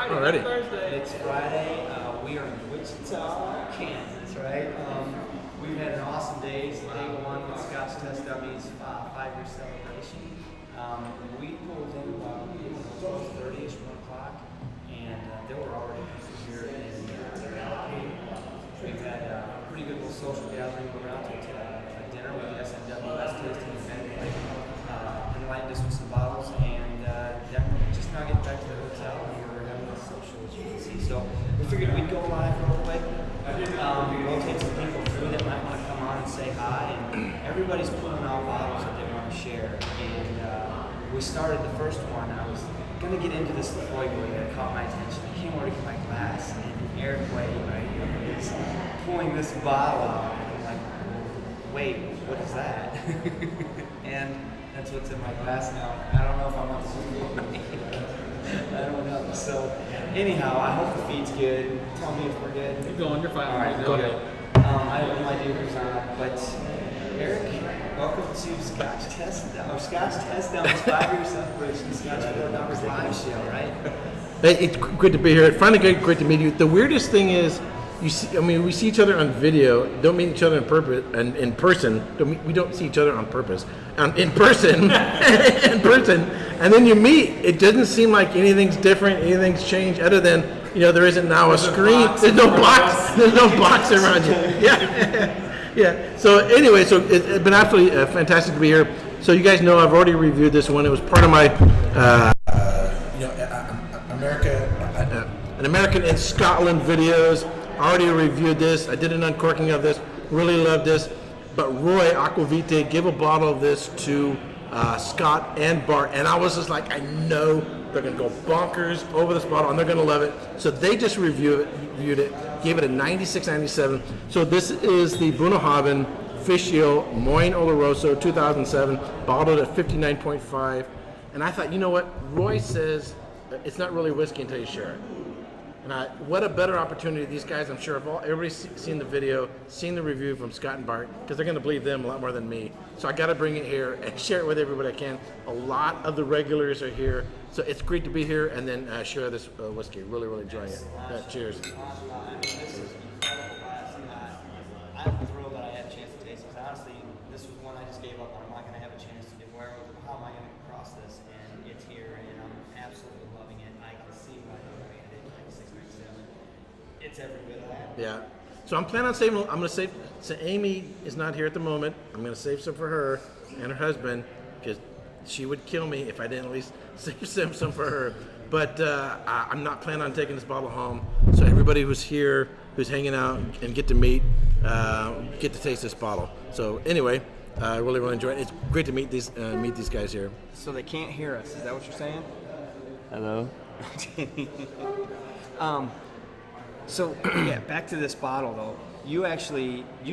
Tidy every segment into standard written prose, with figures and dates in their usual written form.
Already. It's Friday. We are in Wichita, Kansas, right? We've had an awesome day. It's day one with Scotch Test Dummies 5-year celebration. We pulled in about 12:30ish, 1 o'clock, and there were already people here in the lobby. We've had a pretty good little social gathering. We went out to dinner with the SNWS tasting event, enlightened us with some bottles, and then we're just now getting back to the hotel. So we figured we'd go live real quick. We'll take some people through that might want to come on and say hi. And everybody's pulling out bottles that they want to share. And we started the first one. I was going to get into this foible that caught my attention. I came over to get my glass, and Eric Wade right here is pulling this bottle out. And I'm like, wait, what is that? And that's what's in my glass now. I don't know if I want to see it. I don't know. So, anyhow, I hope the feed's good. Tell me if we're good. Keep going, you're fine. All right, go ahead. I have no idea who's on, but Eric, welcome to Scotch Test Dummies 5-year celebration, Scotch 4 Numbers live show, right? It's good to be here. Finally, great to meet you. The weirdest thing is, we see each other on video, don't meet each other in person. We don't see each other on purpose. In person, and then you meet. It doesn't seem like anything's different, anything's changed, other than there isn't now a screen. There's no box. There's no box around you. Yeah, yeah. So anyway, it's been absolutely fantastic to be here. So you guys know I've already reviewed this one. It was part of my an American in Scotland videos. I already reviewed this. I did an uncorking of this. Really loved this. But Roy Aquavite gave a bottle of this to Scott and Bart, and I was just like, I know they're going to go bonkers over this bottle, and they're going to love it. So they just reviewed it, gave it a 96.97. So this is the Bunnahabhain Fish Ale Moyne Oloroso 2007, bottled at 59.5. And I thought, you know what? Roy says it's not really whiskey until you share it. And what a better opportunity. These guys, I'm sure, everybody's seen the video, seen the review from Scott and Bart, because they're going to believe them a lot more than me. So I got to bring it here and share it with everybody I can. A lot of the regulars are here, so it's great to be here and then share this whiskey. Really, really enjoying it. Cheers. I'm thrilled that I had a chance to taste this. Honestly, this was one I just gave up on. I'm not going to have a chance to do. How am I going to cross this? And it's here, and I'm absolutely loving it. I can see why they rated it 96.7. It's every bit of that. Yeah. So I'm planning on saving. I'm going to save. So Amy is not here at the moment. I'm going to save some for her and her husband, because she would kill me if I didn't at least save some for her. But I'm not planning on taking this bottle home. So everybody who's here, who's hanging out and get to meet, get to taste this bottle. So anyway, I really, really enjoy it. It's great to meet these guys here. So they can't hear us. Is that what you're saying? Hello? So yeah, back to this bottle though. You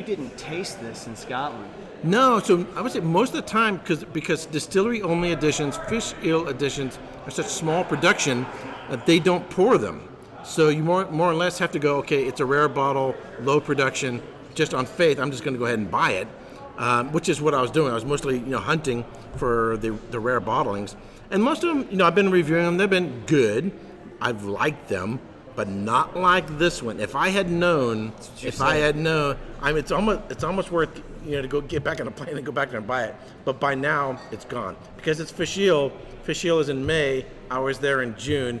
didn't taste this in Scotland. No, so I would say most of the time, because distillery-only editions, fish ale editions, are such small production that they don't pour them. So you more or less have to go, okay, it's a rare bottle, low production, just on faith, I'm just going to go ahead and buy it, which is what I was doing. I was mostly hunting for the rare bottlings. And most of them, I've been reviewing them, they've been good. I've liked them, but not like this one. If I had known, it's almost worth to go get back on a plane and go back there and buy it. But by now, it's gone because it's fish ale. Fish ale is in May. I was there in June.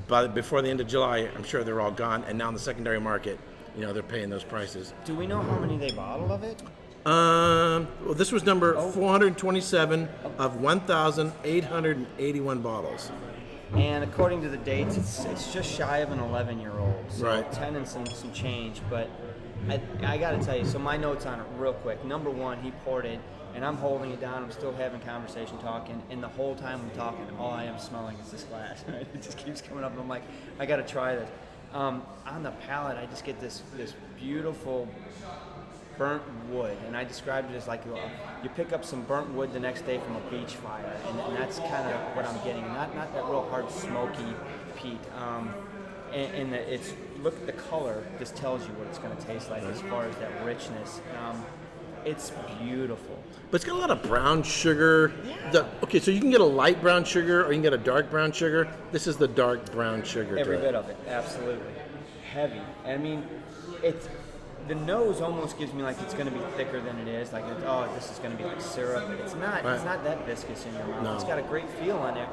Before the end of July, I'm sure they're all gone. And now in the secondary market, they're paying those prices. Do we know how many they bottled of it? Well, this was number 427 of 1,881 bottles. And according to the dates, it's just shy of an 11-year-old. So Right. 10 and some change. But I got to tell you, so my notes on it real quick. Number one, he poured it, and I'm holding it down. I'm still having conversation, talking, and the whole time I'm talking, all I am smelling is this glass. Right? It just keeps coming up, and I'm like, I got to try this. On the palate, I just get this beautiful burnt wood, and I described it as like you pick up some burnt wood the next day from a beach fire, and that's kind of what I'm getting. Not that real hard smoky peat. And look at the color. This tells you what it's going to taste like as far as that richness. It's beautiful. But it's got a lot of brown sugar. Yeah. Okay, so you can get a light brown sugar or you can get a dark brown sugar. This is the dark brown sugar. Every bit of it, absolutely. Heavy. I mean, the nose almost gives me like it's going to be thicker than it is. Like, this is going to be like syrup. It's not. Right. It's not that viscous in your mouth. No. It's got a great feel on there.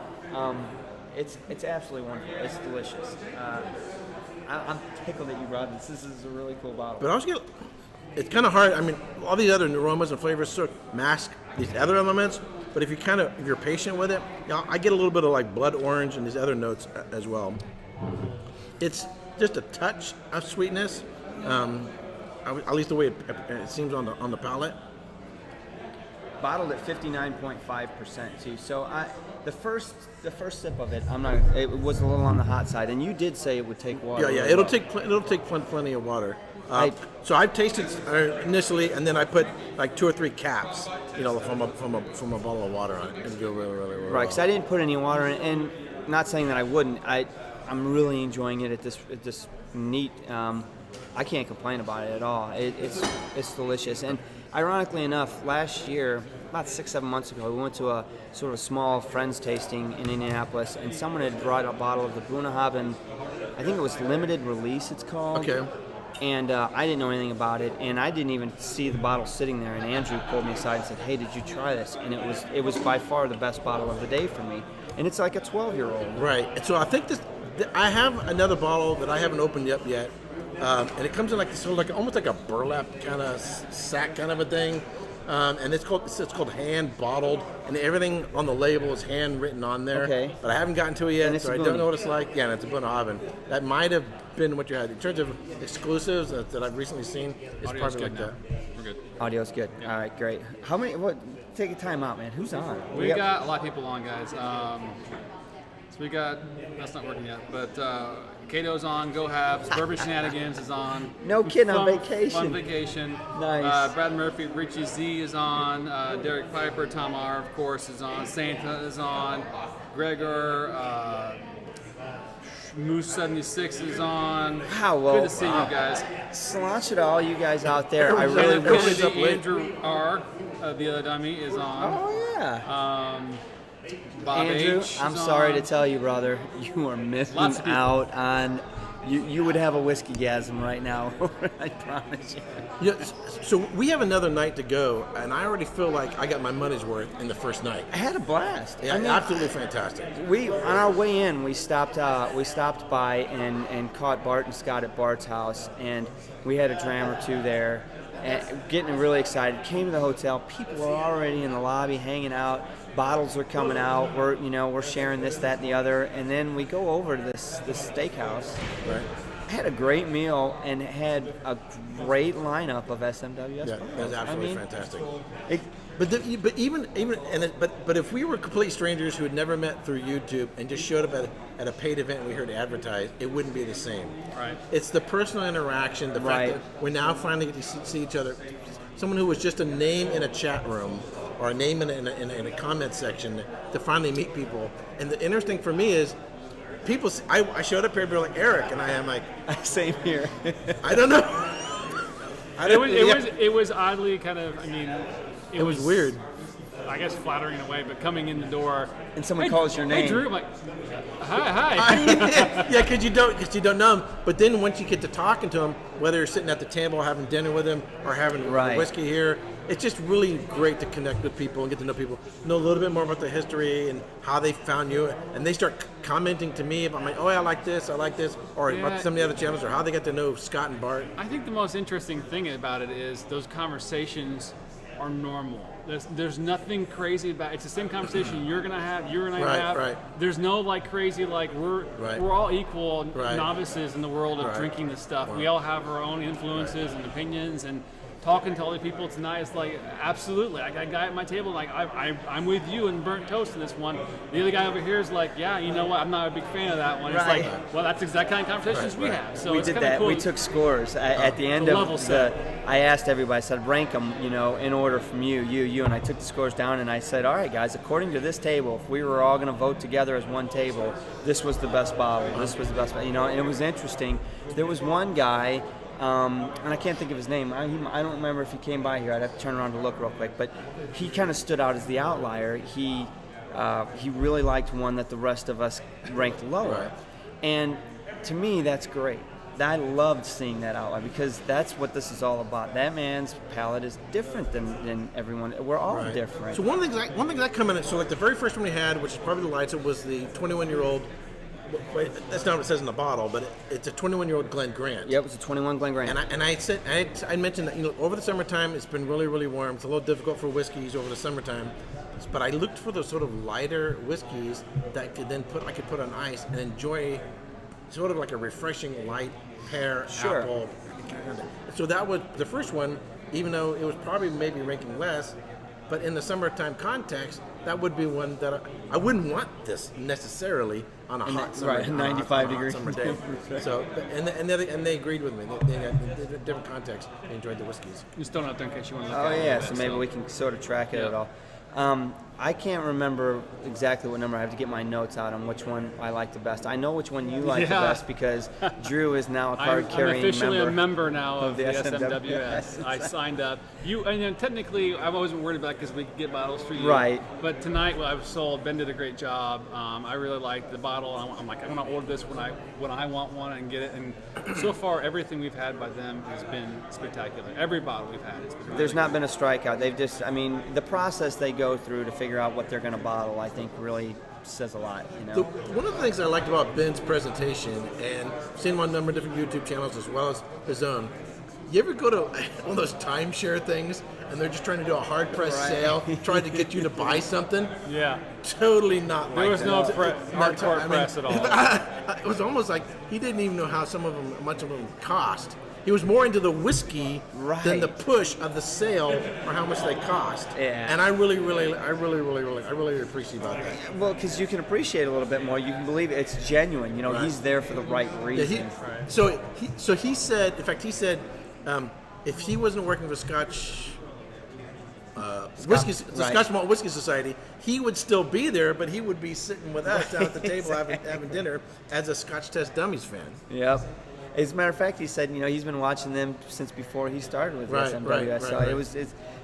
It's absolutely wonderful. It's delicious. I'm tickled that you brought this. This is a really cool bottle. But I was it's kind of hard. I mean, all these other aromas and flavors sort of mask these other elements. But if you're patient with it, I get a little bit of like blood orange and these other notes as well. It's just a touch of sweetness, at least the way it seems on the palate. Bottled at 59.5% too. So the first sip of it, it was a little on the hot side, and you did say it would take water. Yeah, it'll take plenty of water. So I've tasted initially, and then I put like 2 or 3 caps, from a bottle of water on it. It'll go really, really, really Right, because I didn't put any water in, and not saying that I wouldn't. I'm really enjoying it at this neat. I can't complain about it at all. It's delicious. And ironically enough, last year, about 6-7 months ago, we went to a sort of small friends tasting in Indianapolis, and someone had brought a bottle of the Bunnahabhain. I think it was limited release. It's called. Okay. And I didn't know anything about it, and I didn't even see the bottle sitting there. And Andrew pulled me aside and said, "Hey, did you try this?" And it was by far the best bottle of the day for me. And it's like a 12-year-old. Right. And so I think I have another bottle that I haven't opened up yet, and it comes in like almost like a burlap kind of sack kind of a thing. And it's called hand bottled, and everything on the label is handwritten on there. Okay. But I haven't gotten to it yet, so I Bunny. don't know what it's like. Yeah, and it's a Bunnahabhain. That might have been what you had in terms of exclusives that I've recently seen. It's Audio's probably good like now. that. We're good. Audio's good. All right, great. How many? Take a time out, man. Who's on? We got a lot of people on, guys. So we got, that's not working yet, but Cato's on, Go Have, Suburban Shenanigans is on. No kidding, on vacation. Fun vacation. Nice. Brad Murphy, Richie Z is on, Derek Piper, Tom R, of course, is on, Santa is on, Gregor, Moose 76 is on. Wow, well, good to see you guys. Sláinte to all you guys out there. I really wish. Andrew R, the other dummy, is on. Oh yeah. Bob Andrew, H. I'm is sorry on. to tell you, brother, you are missing Lots of people. out on. You would have a whiskey-gasm right now. I promise you. Yeah, so we have another night to go, and I already feel like I got my money's worth in the first night. I had a blast. Yeah, I mean, absolutely fantastic. We on our way in, we stopped by and caught Bart and Scott at Bart's house, and we had a dram or two there, and getting really excited. Came to the hotel, people were already in the lobby hanging out. Bottles are coming out. We're sharing this, that, and the other, and then we go over to this steakhouse. Right. Had a great meal and had a great lineup of SMWS. Yeah, that's absolutely fantastic. But if we were complete strangers who had never met through YouTube and just showed up at a paid event and we heard advertised, it wouldn't be the same. Right. It's the personal interaction, the fact that we're now finally get to see each other. Someone who was just a name in a chat room or a name in a comment section to finally meet people. And the interesting for me is, I showed up here, people were like, Eric, and I am like, Same here. I don't know. It was oddly kind of, I mean, It was weird. I guess flattering in a way, but coming in the door And someone calls your name. Hey Drew, I'm like, hi. Yeah, because you don't know him. But then once you get to talking to him, whether you're sitting at the table having dinner with him or having Right. whiskey here, it's just really great to connect with people and get to know people, know a little bit more about the history and how they found you, and they start commenting to me about I like this, or about some of the other channels, or how they got to know Scott and Bart. I think the most interesting thing about it is those conversations are normal. There's nothing crazy about it. It's the same conversation you're gonna have, you and I have. Right. There's no like crazy we're all equal novices in the world of drinking this stuff. We all have our own influences and opinions, and talking to other people tonight is like, absolutely. I got a guy at my table like, I'm with you in burnt toast in this one. The other guy over here is like, yeah, you know what? I'm not a big fan of that one. It's like, well, that's the exact kind of conversations we have. So we it's did kind of that. cool. We took scores at the end of I asked everybody. I said, rank them, in order from you, and I took the scores down and I said, all right, guys, according to this table, if we were all going to vote together as one table, this was the best bottle. This was the best, and it was interesting. There was one guy. And I can't think of his name. I don't remember if he came by here. I'd have to turn around to look real quick. But he kind of stood out as the outlier. He really liked one that the rest of us ranked lower. And to me, that's great. I loved seeing that outlier because that's what this is all about. That man's palate is different than everyone. We're all different. So one thing I come in, so like the very first one we had, which is probably the lights, it was the 21-year-old. Wait, that's not what it says in the bottle, but it's a 21-year-old Glen Grant. Yep, it's a 21 Glen Grant. And I mentioned that over the summertime it's been really, really warm. It's a little difficult for whiskeys over the summertime, but I looked for those sort of lighter whiskeys that I could put on ice and enjoy, sort of like a refreshing light pear apple. So that was the first one, even though it was probably maybe ranking less. But in the summertime context, that would be one that I wouldn't want this necessarily on a hot summer, 95 on a degree hot summer day. So, and they agreed with me. They had different context. They enjoyed the whiskeys. Just throw it out there in case you want to look at it. Oh yeah, so maybe we can sort of track it at all. I can't remember exactly what number. I have to get my notes out on which one I like the best. I know which one you like the best because Drew is now a card-carrying member. I'm officially a member now of the SMWS. SMWS. I signed up. Technically, I wasn't worried about it because we get bottles for you. Right. But tonight, I was sold. Ben did a great job. I really liked the bottle. I'm like, I'm going to order this when I want one and get it. And so far, everything we've had by them has been spectacular. Every bottle we've had has been really There's not been a strikeout. They've just, the process they go through to figure out what they're going to bottle, I think, really says a lot. One of the things I liked about Ben's presentation, and I've seen him on a number of different YouTube channels as well as his own. You ever go to one of those timeshare things and they're just trying to do a hard press sale, trying to get you to buy something? Yeah. Totally not like that. There was no hardcore press at all. It was almost like he didn't even know how much of them cost. He was more into the whiskey than the push of the sale or how much they cost. Yeah. And I really appreciate about that. Well, because you can appreciate it a little bit more. You can believe it's genuine. He's there for the right reason. So he said, in fact, if he wasn't working for Scotch Whiskey, the Scotch Malt Whiskey Society, he would still be there, but he would be sitting with us down at the table having dinner as a Scotch Test Dummies fan. Yep. As a matter of fact, he said, he's been watching them since before he started with SMWS. So it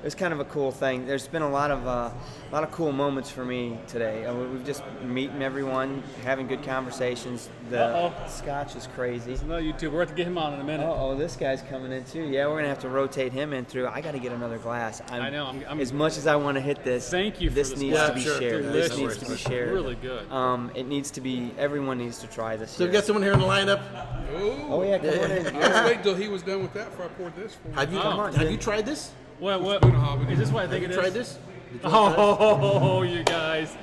was kind of a cool thing. There's been a lot of cool moments for me today. We've just meeting everyone, having good conversations. The Scotch is crazy. There's another YouTuber. We're going to get him on in a minute. This guy's coming in too. Yeah, we're going to have to rotate him in through. I got to get another glass. I know. As much as I want to hit this, thank you for this needs to be shared. Delicious. This needs to be shared. Really good. It needs to be. Everyone needs to try this. So we've got someone here in the lineup. Oh yeah, come on in. I was waiting till he was done with that before I poured this for him. Have you tried this? What? Is this what I think it is? Have you tried this? You guys.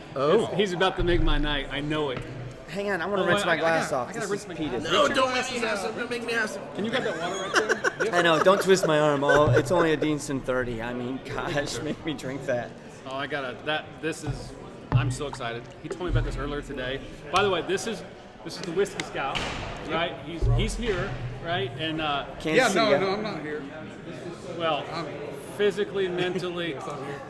He's about to make my night. I know it. Hang on, I want to rinse my glass off. I gotta rinse my glass. No, don't make me ask him. Don't make me ask him. Can you grab that water right there? I know, don't twist my arm. It's only a Deanston 30. I mean, gosh, make me drink that. Oh, I gotta. I'm so excited. He told me about this earlier today. By the way, this is the Whiskey Scout, right? He's here, right? And I'm not here. Well, physically, mentally.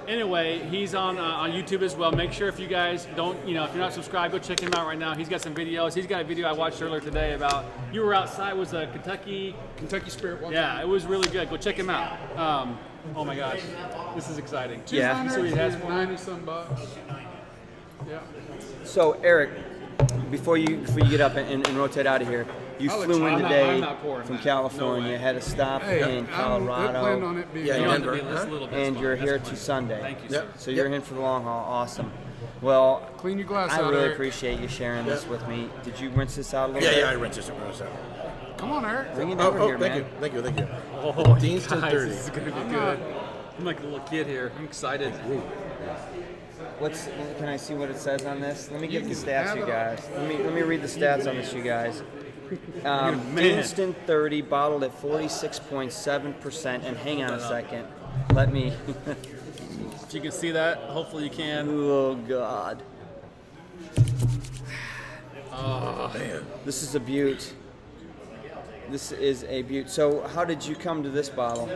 Anyway, he's on YouTube as well. Make sure if you guys don't, if you're not subscribed, go check him out right now. He's got some videos. He's got a video I watched earlier today about you were outside. Was a Kentucky Spirit. Yeah, it was really good. Go check him out. Oh my gosh, this is exciting. Yeah. So he has 90-some bucks. Yeah. So Eric, before you get up and rotate out of here, You I'll let flew you- in I'm today not pouring from that. California, No way. had a stop Hey, in I planned Colorado, on it being. Yeah, You want Denver. to be this little bit and small. you're That's here fine. to Sunday. Thank you, Yep. sir. So you're in for the long haul. Awesome. Well, Clean your glass I out, really Eric. appreciate you sharing this Yeah. with me. Did you rinse this out a little Yeah, bit? yeah, I rinsed this. Come on, Eric. Bring it Oh, over here, thank man. you, thank you, thank you. Oh, Deanston guys, 30. this is gonna be good. I'm like a little kid here. I'm excited. Can I see what it says on this? Let me give the can stats, add you up. guys. Let me read the stats on this, you guys. Deanston 30, bottled at 46.7%. And hang on a second. Let me. If you can see that, hopefully you can. Oh God. Oh, Man. This is a beaut. This is a beaut. So, how did you come to this bottle?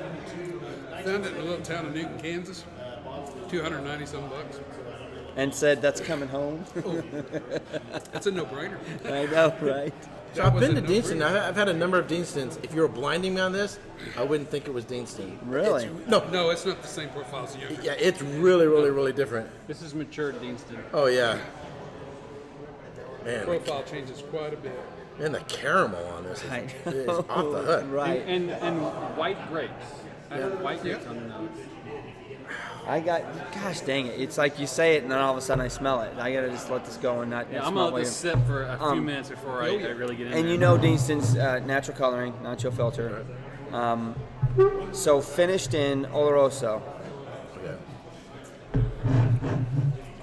Found it in a little town of Newton, Kansas. $290 bucks. And said, "That's coming home." That's a no-brainer. I know, right? So I've been to Deanston. I've had a number of Deanstons. If you were blinding me on this, I wouldn't think it was Deanston. Really? No. No, it's not the same profile as you. Yeah, it's really, really, really different. this is mature Deanston. Oh yeah. Man, Profile changes quite a bit. and the caramel on this I is know. off the hook. Right. And white grapes. I have white grapes on the nose. I got. Gosh dang it! It's like you say it, and then all of a sudden I smell it. I gotta just let this go and not. Yeah, I'm smell gonna let it. this sit for a few minutes before I really get in there. And you know Deanston's natural coloring, not chill filter. So finished in Oloroso. Yeah.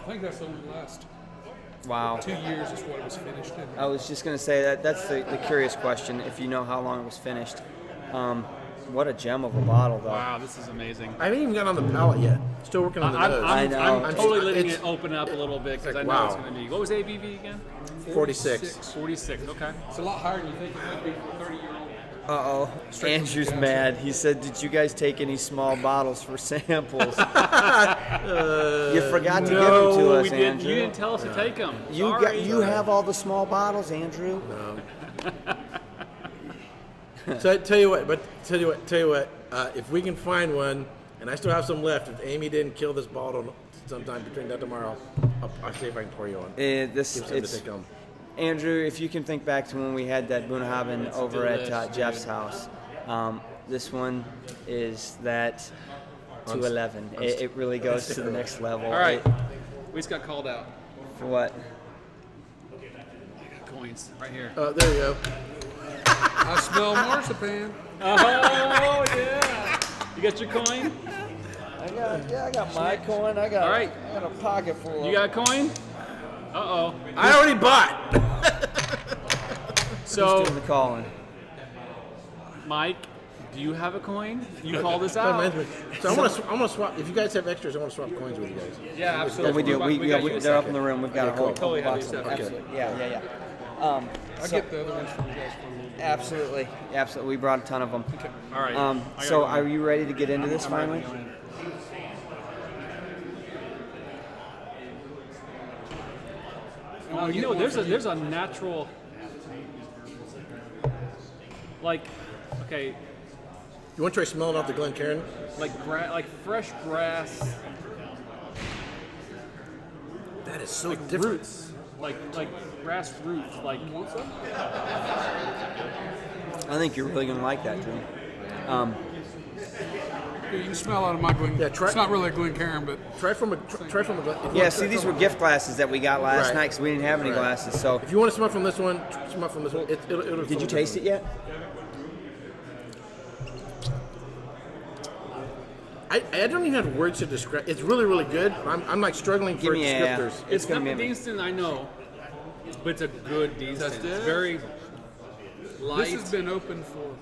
I think that's only the last Wow. 2 years is what it was finished in. I was just gonna say that's the curious question. If you know how long it was finished. What a gem of a bottle, though. Wow, this is amazing. I haven't even got on the palate yet. Still working on the nose. I know. I'm totally letting it's- it open up a little bit because like, I know wow. it's going to be. What was ABV again? 46. 46. Okay. It's a lot higher than you think it would be for a 30-year-old. Uh-oh. Andrew's mad. He said, "Did you guys take any small bottles for samples?" You forgot to give them to us, we didn't. Andrew. You didn't tell us to take them. You have all the small bottles, Andrew. So I tell you what, if we can find one, and I still have some left, if Amy didn't kill this bottle sometime between now tomorrow, I'll see if I can pour you one. This Give some to it's take home. Andrew. If you can think back to when we had that Bunnahabhain over at delish, Jeff's dude. house, this one is that 211. It really goes to the next level. All right. We just got called out. For what? Coins right here. There you go. I smell marzipan. Oh yeah. You got your coin? I got my coin. I got All right. I got a pocket full. You got a coin? Uh-oh. I already bought. So, doing the calling. Mike, do you have a coin? You call this out. So I want to swap. If you guys have extras, I want to swap coins with you guys. Yeah, Yeah, absolutely. we do. They're up in the room. We've got a whole Totally have box your of stuff. absolutely. Yeah. I'll get the other ones from you guys for a little bit. Absolutely. We brought a ton of them. All right. I gotta So, go. are you ready to get into this I'm ready finally? to go in. You know, there's a natural, like, okay, You want to try smelling off the Glencairn? like fresh grass, That is so like different. roots, like grass roots, like. I think you're really gonna like that, Drew. You can smell out of my Glen. Yeah, try- It's not really a Glencairn, but Try from a Glen. Yeah. See, these were gift glasses that we got last Right. night because we didn't have any Right. glasses. So, If you want to smell from this one, smell from this one. It'll did you taste it yet? I don't even have words to describe. It's really, really good. I'm like struggling for Give me descriptors. It's gonna not the be. Deanston I know, but it's a good Deanston. It's very light. this has been open for.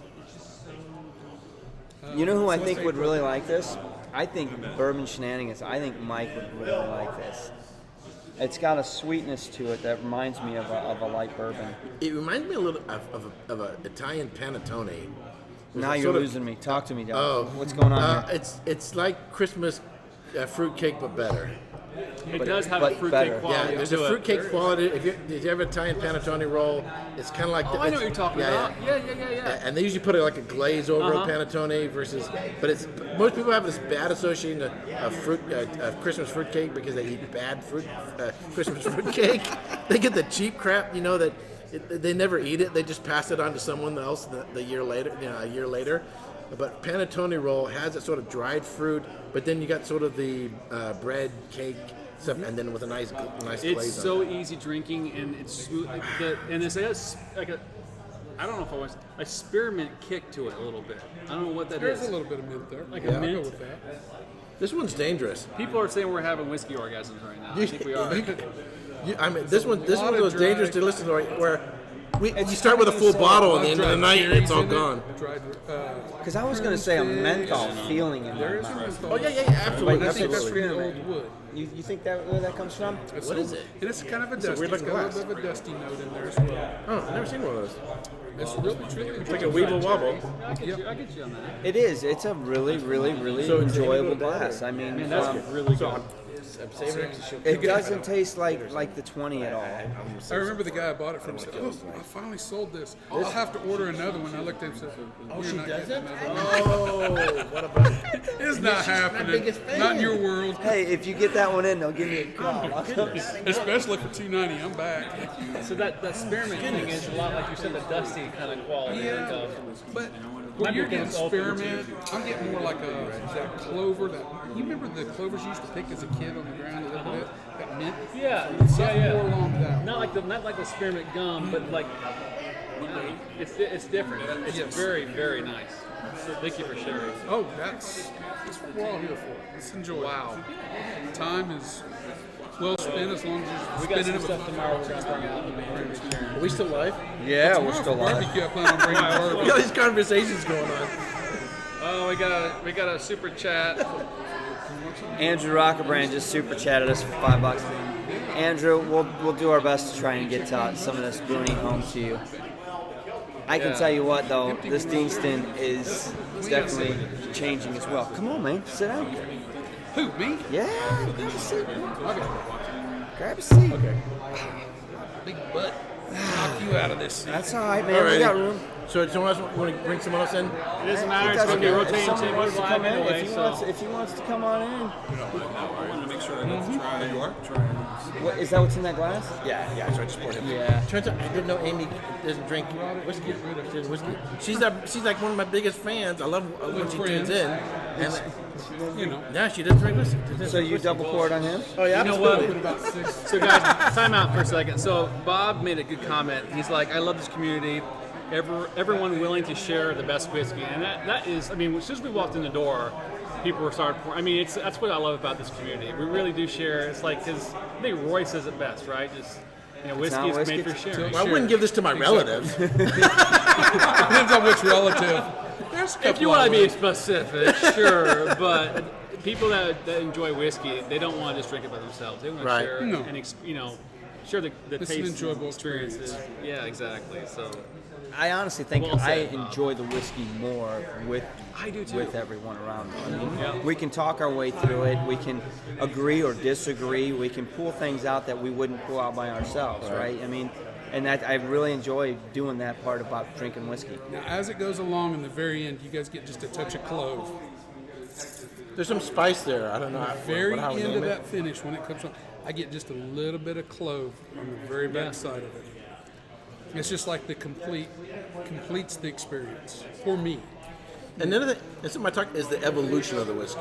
You know who I think would really like this? I think Bourbon Shenanigans. I think Mike would really like this. It's got a sweetness to it that reminds me of a light bourbon. It reminds me a little of an Italian panettone. Now There's a you're sort of- losing me. Talk to me, Doug. Oh, What's going on here? It's like Christmas fruitcake, but better. It does have a but fruitcake better. Yeah, quality there's to a it. fruitcake quality. If you have an Italian panettone roll, it's kind of like. Oh, I know what you're talking about. Yeah. And they usually put like a glaze over a panettone versus, but it's most people have this bad association of Christmas fruitcake because they eat bad Christmas fruitcake. They get the cheap crap, that they never eat it. They just pass it on to someone else a year later. But panettone roll has that sort of dried fruit, but then you got sort of the bread, cake stuff, and then with a nice glaze. It's so easy drinking, and it's smooth. And it's like a, I don't know if I want a spearmint kick to it a little bit. I don't know what that is. There's a little bit of mint there. Like a mint. I'll go with that. This one's dangerous. People are saying we're having whiskey orgasms right now. I think we are. I mean, this one goes dangerous to listen to, where you start with a full bottle, and at the end of the night, it's all gone. Because I was going to say a menthol feeling in there. Oh yeah, absolutely. I think that's from the Spearmint. old wood. You think where that comes from? What is it? And it's kind of a It's a dusty. weird It's looking got a glass. little bit of a dusty note in there as well. Oh, I've never seen one of those. It's really, truly It's like a weeble wobble. I get you on that. It is. It's a really, really, really So enjoyable enjoyable glass. I mean, Man, that's really good. I'm saving it. it doesn't taste like the 20 at all. I remember the guy I bought it from said, "Oh, I finally sold this. I'll have to order another one." I looked at him and said, "Oh, she doesn't? Oh, what about it? It's not happening. biggest fan. Not in your world. Hey, if you get that one in, they'll give me a call. Especially for $2.90. I'm back." So that spearmint thing is a lot like you said, the dusty kind of quality. Yeah, but when you're getting spearmint, I'm getting more like that clover. You remember the clovers you used to pick as a kid on the ground a little bit? That mint? Yeah, Something yeah. more along that. Not like the spearmint gum, but like it's different. It's Yes. very, very nice. So thank you for sharing. Oh, that's what we're all here for. Let's enjoy it. Wow. Time is well spent as long as you're We got spending some it with stuff tomorrow we're gonna bring out. Are we still live? Yeah, we're Tomorrow still for live. barbecue. I plan on bringing We barbecue. got these conversations going on. Oh, we got a super chat. Andrew Rockerbrand just super chatted us for $5. Andrew, we'll do our best to try and get some of this boonie home to you. I can tell you what though, this Deanston is definitely changing as well. Come on, man, sit down. Who, me? Yeah, grab a seat. Grab a seat. Okay. Big butt. Knock you out of this seat. That's all right, man. We got room. So someone else want to bring someone else in? It doesn't matter. It It's gonna doesn't be matter. rotating If someone tables wants to live come in, anyway. if he wants to come on in. I wanted to make sure I got to try. You are? What, is that what's in that glass? Yeah, so I just poured him. Yeah. Turns out I didn't know Amy doesn't drink whiskey. She doesn't whiskey. She's like one of my biggest fans. I love when she tunes in. And You know. yeah, she doesn't drink whiskey. So you double poured on him? Oh yeah, You know absolutely. what? So guys, time out for a second. So Bob made a good comment. He's like, I love this community. Everyone willing to share the best whiskey, and that is, I mean, as soon as we walked in the door, people were starting pouring. I mean, that's what I love about this community. We really do share. It's like, because I think Roy says it best, right? Just whiskey not is whiskey, made for it's sharing. Well, I wouldn't give this to my relatives. Depends on which relative. There's a couple If you want to of be them. specific, sure, but people that enjoy whiskey, they don't want to just drink it by themselves. They want to Right. share No. and share the It's an taste enjoyable experiences. Yeah, exactly. So I honestly think Well I said, Bob. enjoy the whiskey more with I do too. with everyone around me. I mean, Yeah. we can talk our way through it. We can agree or disagree. We can pull things out that we wouldn't pull out by ourselves, right? I mean, and that I really enjoy doing that part about drinking whiskey. Now, as it goes along in the very end, you guys get just a touch of clove. There's some spice there. I don't know. Very how I would end name of it. that finish, when it comes on, I get just a little bit of clove on the very back side of it. It's just like the completes the experience for me. And then and something I talk is the evolution of the whiskey.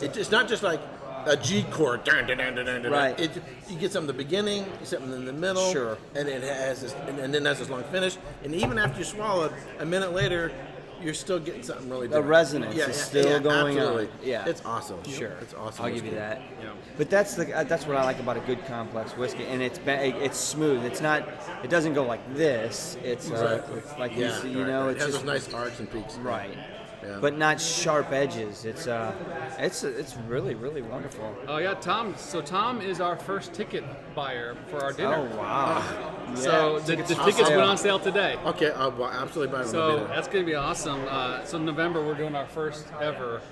It's not just like a G chord. Dun, dun, dun, dun, dun, dun. Right. You get something in the beginning, something in the middle, Sure. and it has this, and then has this long finish. And even after you swallow it, a minute later, you're still getting something really The different. resonance is still going absolutely. on. Yeah. It's awesome. Sure, It's awesome. I'll give you whiskey. that. Yeah. But that's what I like about a good complex whiskey, and it's smooth. It's not. It doesn't go like this. It's like Yeah, you right, know. right. It's It has just those nice arcs and peaks. right. Yeah. But not sharp edges. It's really wonderful. Oh yeah, Tom. So Tom is our first ticket buyer for our dinner. Oh wow! So the tickets went on sale today. Okay, I'll absolutely buy one. So that's gonna be awesome. So in November we're doing our first ever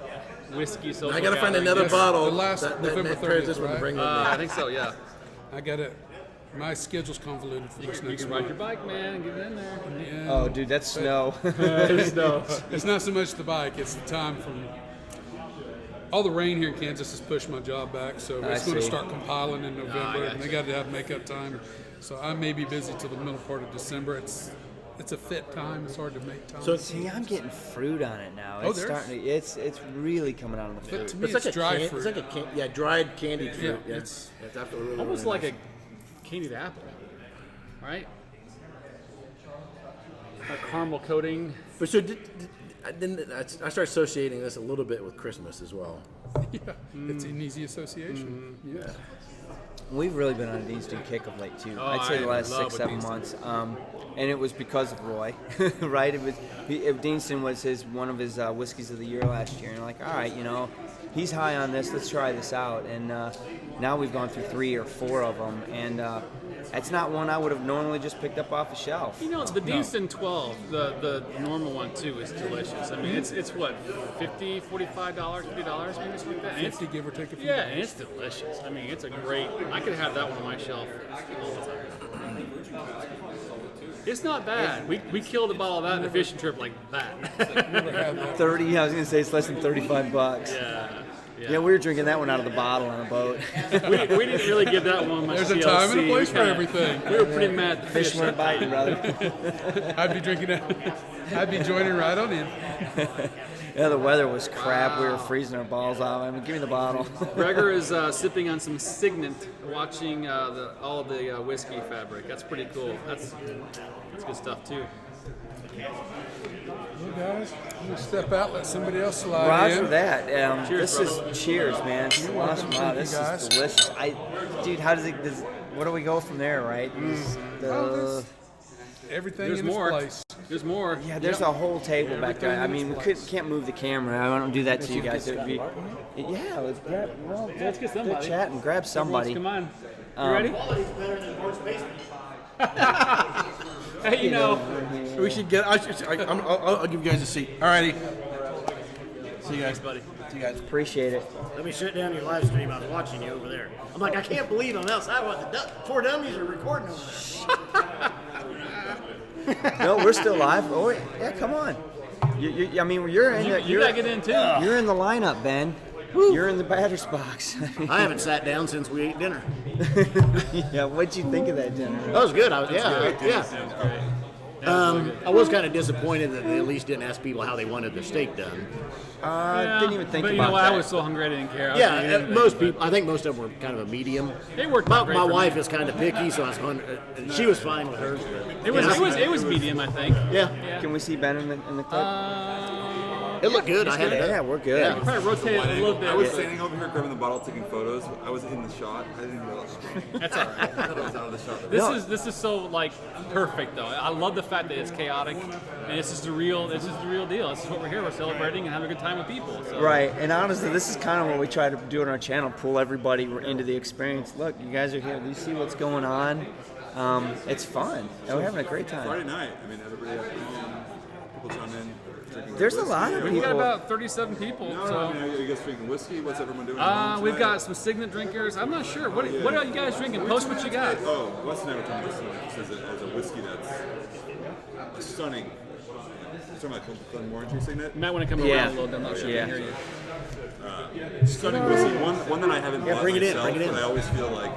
whiskey social. I gotta find gathering. another Yes, bottle the last that November pairs 30th, this one to right? bring with me. I think so. Yeah. I got it. My schedule's convoluted for this You next can ride month. your bike, man, and get in there. Yeah. Oh, dude, that's snow. No. It's not so much the bike; it's the time all the rain here in Kansas has pushed my job back, so it's going to start compiling in November, and they got to have makeup time. So I may be busy till the middle part of December. It's a fit time. It's hard to make time. So see, I'm getting fruit on it now. It's it's really coming out of the fruit. But to me, it's dry fruit. It's like dried candied fruit. Yeah, it's absolutely really, almost really like nice. a candied apple, right? A caramel coating. But so I started associating this a little bit with Christmas as well. Yeah, it's an easy association. Yeah. We've really been on a Deanston kick of late too. I'd say the last 6-7 months, and it was because of Roy, right? Deanston was one of his whiskeys of the year last year, and like, all right, he's high on this. Let's try this out, and now we've gone through 3 or 4 of them, and it's not one I would have normally just picked up off a shelf. The Deanston 12, the normal one too, is delicious. I mean, it's what, $50, $45, $50, maybe something like that. 50, give or take a few. Yeah, and it's delicious. I mean, it's a great. I could have that one on my shelf all the time. It's not bad. We killed a bottle of that in a fishing trip like that. 30. I was gonna say it's less than $35. Yeah, we were drinking that one out of the bottle on a boat. we didn't really give that one much. There's a TLC. time and a place for everything. We were pretty mad. At the Fish weren't biting, brother. I'd be drinking it. I'd be joining right on in. Yeah, the weather was crap. We were freezing our balls off. I mean, give me the bottle. Gregor is sipping on some Signet, watching all the whiskey fabric. That's pretty cool. That's good stuff too. Well, guys, I'm going to step out, let somebody else slide in. Roger that. Cheers, this is cheers, man. Wow, this is delicious. Dude, where do we go from there, right? Everything There's in more. its place. There's more. Yeah, there's a whole table back there. I mean, we can't move the camera. I don't do that to you guys. It would be, Let's get somebody. good chat and grab somebody. Come on. You ready? Hey, We should get. I'll give you guys a seat. Alrighty. See you guys, buddy. See you guys. Appreciate it. Let me shut down your live stream. I was watching you over there. I'm like, I can't believe I'm outside while the 4 dummies are recording over there. No, we're still live. Oh, yeah, come on. I mean, you're in You gotta get in too. You're in the lineup, Ben. You're in the batter's box. I haven't sat down since we ate dinner. Yeah, what'd you think of that dinner? That was good. Yeah. I was kind of disappointed that they at least didn't ask people how they wanted their steak done. Didn't even think but about you know what? that. I was so hungry I didn't care. Most people, I think most of them were kind of a medium. They worked out great My for wife me. is kind of picky, so I was wondering, she was fine with hers. But, It was medium, I think. Yeah. Can we see Ben in the clip? It looked good. I had it. Yeah, we're good. Yeah. You probably rotate it a little bit. I was standing over here grabbing the bottle, taking photos. I was in the shot. I didn't realize. That's all right. I thought I was out of the shot. This is so like perfect though. I love the fact that it's chaotic, and this is the real deal. This is what we're here. We're celebrating and having a good time with people. So. Right, and honestly, this is kind of what we try to do on our channel: pull everybody into the experience. Look, you guys are here. Do you see what's going on? It's fun. And we're having a great time. Friday night. I mean, everybody had people come in. There's a lot of We've people. got about 37 people. I mean, are you guys drinking whiskey? What's everyone doing? We've got some Signet drinkers. I'm not sure. What are you guys drinking? Post what you got. Oh, Weston never told me this as a whiskey that's stunning. You're talking about Glenmorangie Signet? You might want to come around a little bit. I'm not sure I can hear you. Stunning whiskey. One that I haven't bought bring it in, myself, bring it in. but I always feel like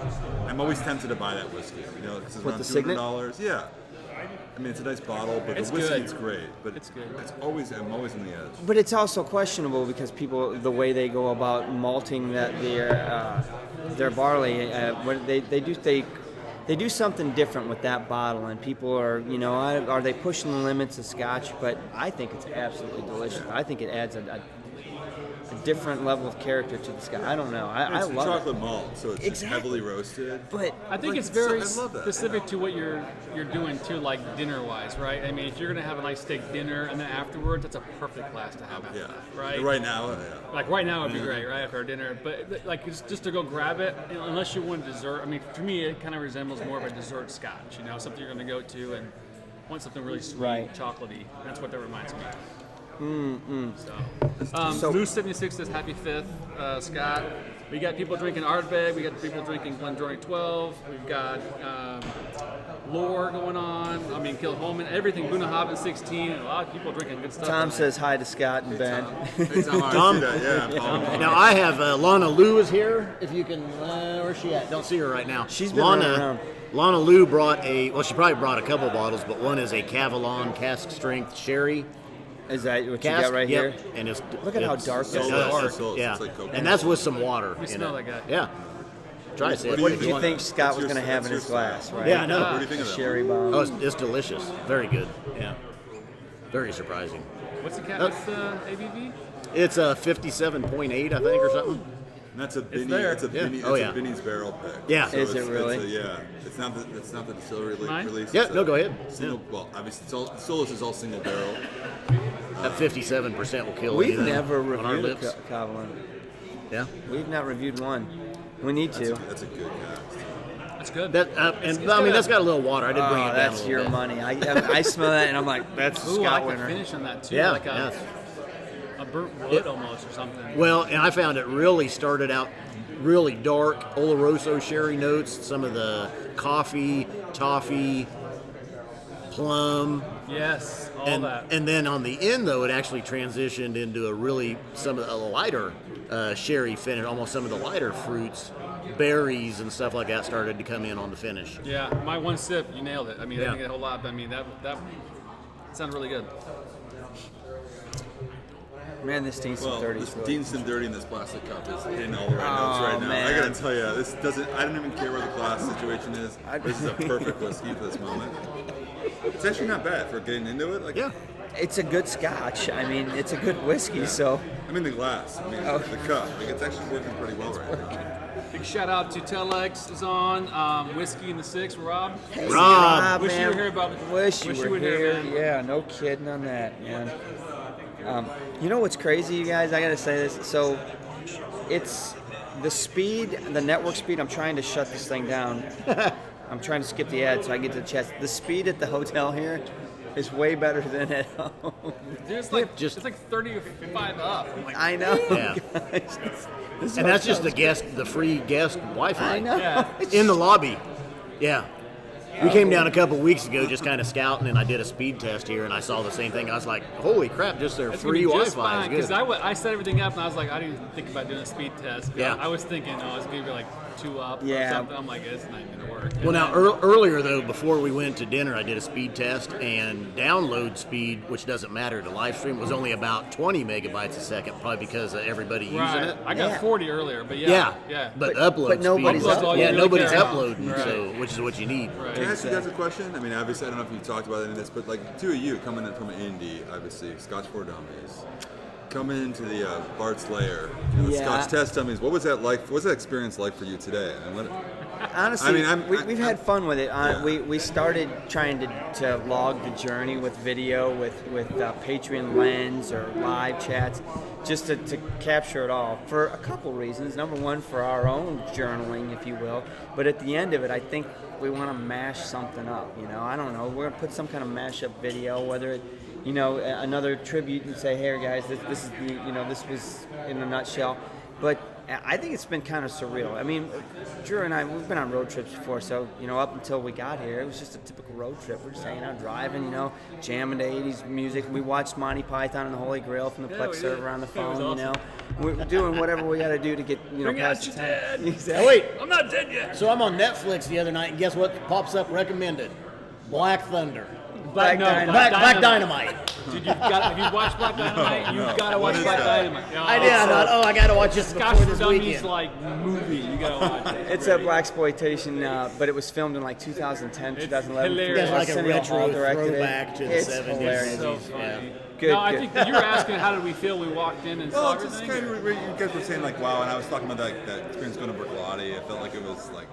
I'm always tempted to buy that whiskey. Because it's What, around the Signet? $200. Yeah. I mean, it's a nice bottle, but It's the whiskey good. is great. But It's good. I'm always on the edge. But it's also questionable because people, the way they go about malting their barley, when they do something different with that bottle, and people are they pushing the limits of Scotch? But I think it's absolutely delicious. I think it adds a different level of character to the Scotch. I don't know. I It's love chocolate it. malt, so it's just Exactly. heavily roasted. But I think Like, it's very I love that. specific to what you're doing too, like dinner-wise, right? I mean, if you're gonna have a nice steak dinner and then afterwards, that's a perfect glass to have after Yeah. that, right? Right now, yeah. Like right now would be great, right, after our dinner. But like just to go grab it, unless you want dessert. I mean, for me, it kind of resembles more of a dessert Scotch. Something you're gonna go to and want something really sweet, Right. chocolatey. That's what that reminds me of. So- Moose 76 says Happy 5th, Scott. We got people drinking Ardbeg. We got people drinking Glendronach 12. We've got lore going on. I mean, Kilhoman, everything. Bunnahabhain 16. A lot of people drinking good stuff. Tom says hi to Scott and Ben. Tom? Yeah. Now I have Lana Lou is here. If you can, where's she at? Don't see her right now. She's been running around. Lana Lou brought she probably brought a couple bottles, but one is a Cavalon cask strength sherry. Is that what Cask, you got right yep. here? And Look at how dark this is. Yeah, It's like coconut. and that's with some water. We in smell it. that guy. Yeah. Try it. What Sid. What did you think Scott was going to have in That's his your glass, style. right? Yeah, I know. What do you think of that? Sherry bomb. Oh, it's delicious. Very good. Yeah. Very surprising. What's the what's the ABV? It's a 57.8, I think, or something. And that's a Binny. there. It's a Binny. Oh, it's yeah. a Binny's barrel pick. Yeah. So Is it really? yeah. It's not the distillery Mine? release. Yeah, It's no, go ahead. Single, well, obviously, Solus is all single barrel. That 57% will kill We've anything never on our reviewed lips. a Cavalon. Yeah. We've not reviewed one. We need to. That's a good cast. That's good. That and I mean that's got a little water. I did bring it down a That's little your bit. money. I smell that and I'm like, that's a Ooh, I Scott like the winner. finish on that too. Yeah, Like yeah. a burnt wood almost or something. Well, and I found it really started out really dark Oloroso sherry notes, some of the coffee, toffee, plum, Yes, all and that. and then on the end though it actually transitioned into a lighter sherry finish, almost some of the lighter fruits, berries and stuff like that started to come in on the finish. Yeah, my one sip, you nailed it. I mean, I Yeah. didn't get a whole lot, but I mean, that sounded really good. Man, this tastes Well, dirty. this Deanston Dirty in this plastic cup is hitting all the right notes right now. man. I gotta tell you, this doesn't. I don't even care where the glass situation is. This is a perfect whiskey for this moment. It's actually not bad for getting into it. Like, Yeah. It's a good Scotch. I mean, it's a good whiskey. So I mean the glass. I mean the cup. Like, it's actually working pretty well right now. Big shout out to Telex is on, Whiskey in the Six, Rob. Rob, Wish you man. were here, Bob. Wish you were here. man. Yeah, no kidding on that, man. You know what's crazy, you guys? I gotta say this. So, it's the speed, the network speed. I'm trying to shut this thing down. I'm trying to skip the ad so I get to the chest. The speed at the hotel here is way better than at home. There's like Just- it's like 35 up. I'm like, I know. Yeah. Guys, this And that's just hotel's- the free guest Wi-Fi I know. Yeah. in the lobby. Yeah. We came down a couple weeks ago just kind of scouting, and I did a speed test here, and I saw the same thing. I was like, holy crap, just their It's free gonna be just Wi-Fi fine, is because good. I set everything up and I was like, I didn't even think about doing a speed test. Yeah. I was thinking, oh, it's gonna be like 2 up or Yeah. something. I'm like, it's not even gonna work. Well, now earlier though, before we went to dinner, I did a speed test, and download speed, which doesn't matter to live stream, was only about 20 megabytes a second, probably because of everybody using right. it. I got Yeah. 40 earlier, but yeah. But But- upload but nobody's speed, uploading. yeah, Really nobody's care about. uploading, Right. so which is what you need. Right. Can I ask you guys a question? I mean, obviously, I don't know if you talked about it in this, but like two of you coming in from Indy, obviously, Scotch 4 Dummies, coming into the Bart's Lair, the Yeah. Scotch Test Dummies. What was that like? What was that experience like for you today? And what, Honestly, I mean, we've had fun with it. Yeah. We started trying to log the journey with video, with Patreon Lens or live chats, just to capture it all for a couple reasons. Number one, for our own journaling, if you will. But at the end of it, I think we want to mash something up. You know, I don't know. We're gonna put some kind of mashup video, whether it, you know, another tribute and say, hey guys, this is the, you know, this was in a nutshell. But I think it's been kind of surreal. I mean, Drew and I, we've been on road trips before, so, you know, up until we got here, it was just a typical road trip. We're just hanging out, driving, you know, jamming to 80s music. We watched Monty Python and the Holy Grail from the Yeah, Plex we did. server on the That was phone, you know. We're doing whatever we got to do to get, you know, Bring out past your the time. dad. Exactly. Oh, wait, I'm not dead yet. so I'm on Netflix the other night, and guess what pops up recommended? Black Thunder. Black Dynamite. Black Dynamite. Dude, have you watched Black Dynamite? You've got to watch What is Black that? Dynamite. No, I did. I thought, oh, I got to watch this Scotch before for this Dummies weekend. like movie. You gotta watch it. It's a blaxploitation, but it was filmed in like 2010, 2011. hilarious. Yeah, like a Arsenio Hall retro directed it. throwback to the It's 70s. hilarious. So Yeah. funny. Good, no, I good. think you were asking how did we feel we walked in and saw well, it's just everything. kind of you guys were saying like, wow, and I was talking about that experience going to Bercolotti. I felt like it was like.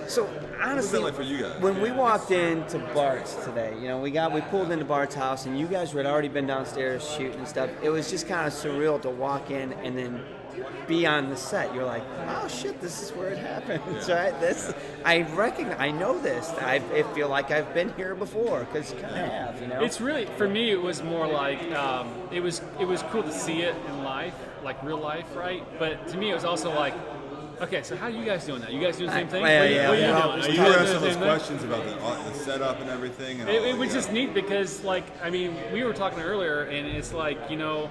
So honestly, like for you guys? when we walked into Bart's today, you know, we pulled into Bart's house, and you guys had already been downstairs shooting and stuff. It was just kind of surreal to walk in and then be on the set. You're like, oh shit, this is where it happens, right? I know this. I feel like I've been here before because you kind of have, you know. It's really, for me, it was more like it was cool to see it in life, like real life, right? But to me, it was also like Okay, so how are you guys doing that? You guys doing the same thing? Yeah, What yeah, are you yeah. doing? Are You you were guys asking doing the those same thing? questions about the setup and everything. And It was just neat because, like, I mean, we were talking earlier, and it's like, you know,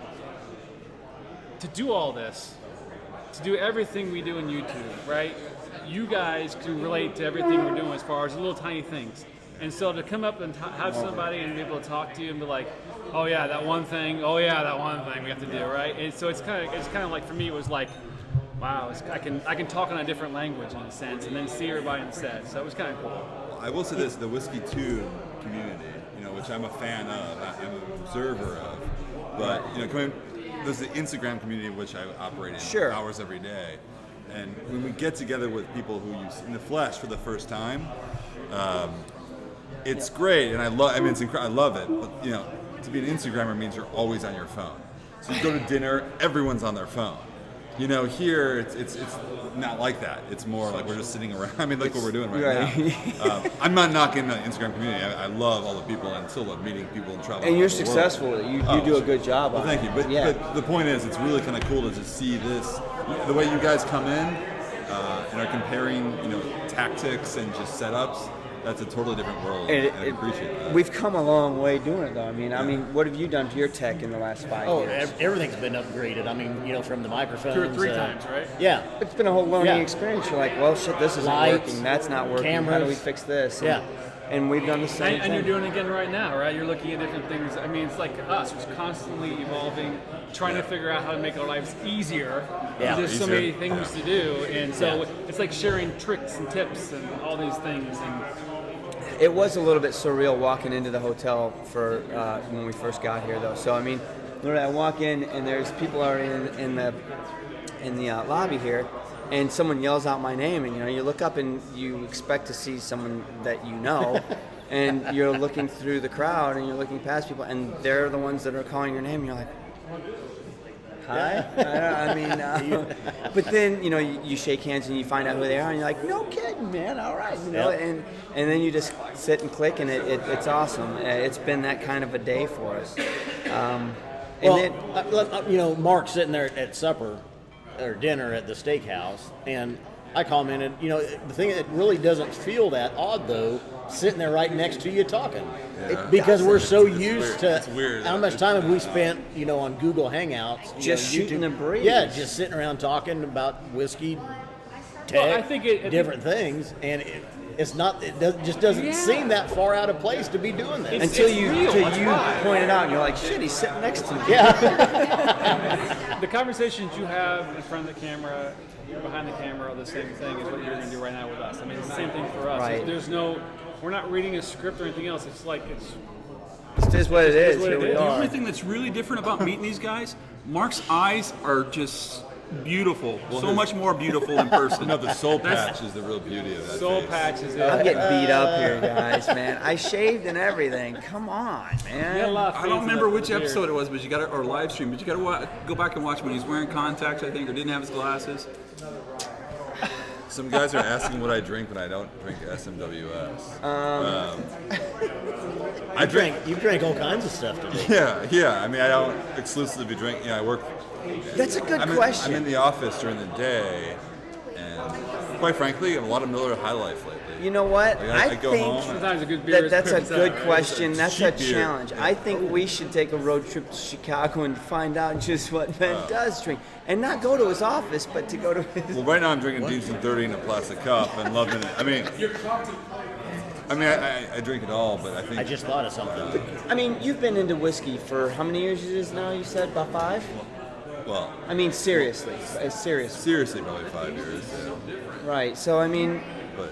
to do all this, to do everything we do in YouTube, right? You guys can relate to everything we're doing as far as little tiny things. And so to come up and have somebody and be able to talk to you and be like, oh yeah, that one thing, oh yeah, that one thing we have to do, right? And so it's kind of like, for me, it was like, wow, I can talk in a different language in a sense, and then see everybody in the set. So it was kind of cool. I will say this: the whiskytube community, you know, which I'm a fan of, I'm an observer of, but you know, there's the Instagram community which I operate in hours every day, and when we get together with people who you see in the flesh for the first time, it's great, and I love. I mean, I love it. But you know, to be an Instagrammer means you're always on your phone. So you go to dinner, everyone's on their phone. You know, here it's not like that. It's more like we're just sitting around. I mean, like what we're doing right now. I'm not knocking the Instagram community. I love all the people and still love meeting people and traveling. And you're around the successful. world. You do a good job. Well, thank you. But the point is, it's really kind of cool to just see this, the way you guys come in and are comparing, you know, tactics and just setups. That's a totally different world, and I appreciate that. We've come a long way doing it, though. I mean, what have you done to your tech in the last 5 years? Everything's been upgraded. I mean, you know, from the microphones. 2 or 3 times, right? Yeah. It's been a whole learning experience. You're like, well, shit, this isn't Lights, working. That's not working. cameras. How do we fix this? Yeah. And we've done the same And thing. you're doing it again right now, right? You're looking at different things. I mean, it's like us. It's constantly evolving, trying to figure out how to make our lives easier. Yeah. There's so many things to do. And so Yeah. it's like sharing tricks and tips and all these things. And It was a little bit surreal walking into the hotel for when we first got here, though. So I mean, literally, I walk in and there's people already in the lobby here, and someone yells out my name, and you know, you look up and you expect to see someone that you know, and you're looking through the crowd and you're looking past people, and they're the ones that are calling your name. And you're like, hi. But then you know you shake hands and you find out who they are, and you're like, no kidding, man. All right, you know, and then you just sit and click, and it's awesome. It's been that kind of a day for us. You know, Mark's sitting there at supper or dinner at the steakhouse, and I commented, you know, the thing that really doesn't feel that odd though, sitting there right next to you talking. Because we're so used to it's weird. how much time have we spent, you know, on Google Hangouts, Just shooting the breeze. Yeah, just sitting around talking about whiskey, tech, Well, I think different things, and it's not. It just doesn't seem that far out of place to be doing that. Until it's you real, that's why. point it out, and you're like, shit, he's sitting next to me. Yeah. the conversations you have in front of the camera, behind the camera, are the same thing as what you're going to do right now with us. I mean, it's the same thing for us. Right. We're not reading a script or anything else. It's like It's just what it is. what Here it we is. The are. only thing that's really different about meeting these guys, Mark's eyes are just beautiful. So much more beautiful in person. No, the soul patch is the real beauty of that soul face. patches. I'm getting beat up here, guys, man. I shaved and everything. Come on, man. I don't remember which episode it was, but you got to, or live stream, but you got to go back and watch when he's wearing contacts, I think, or didn't have his glasses. Some guys are asking what I drink when I don't drink SMWS. I drink. You drank all kinds of stuff today. Yeah. I mean, I don't exclusively drink. You know, I work. That's a good I'm question. in the office during the day, and quite frankly, a lot of Miller High Life lately. You know what? Like, I go think home. Sometimes a good beer is that's a quick as good that, right? question. That's a cheap beer. challenge. I think we should take a road trip to Chicago and find out just what Ben does drink, and not go to his office, but to go to his. Well, right now I'm drinking Decent 30 in a plastic cup and loving it. I mean, I drink it all, but I think I just thought of something. I mean, you've been into whiskey for how many years it is now? You said about 5. well, I mean, seriously, seriously. seriously, probably 5 years. Yeah. Right. So I mean, But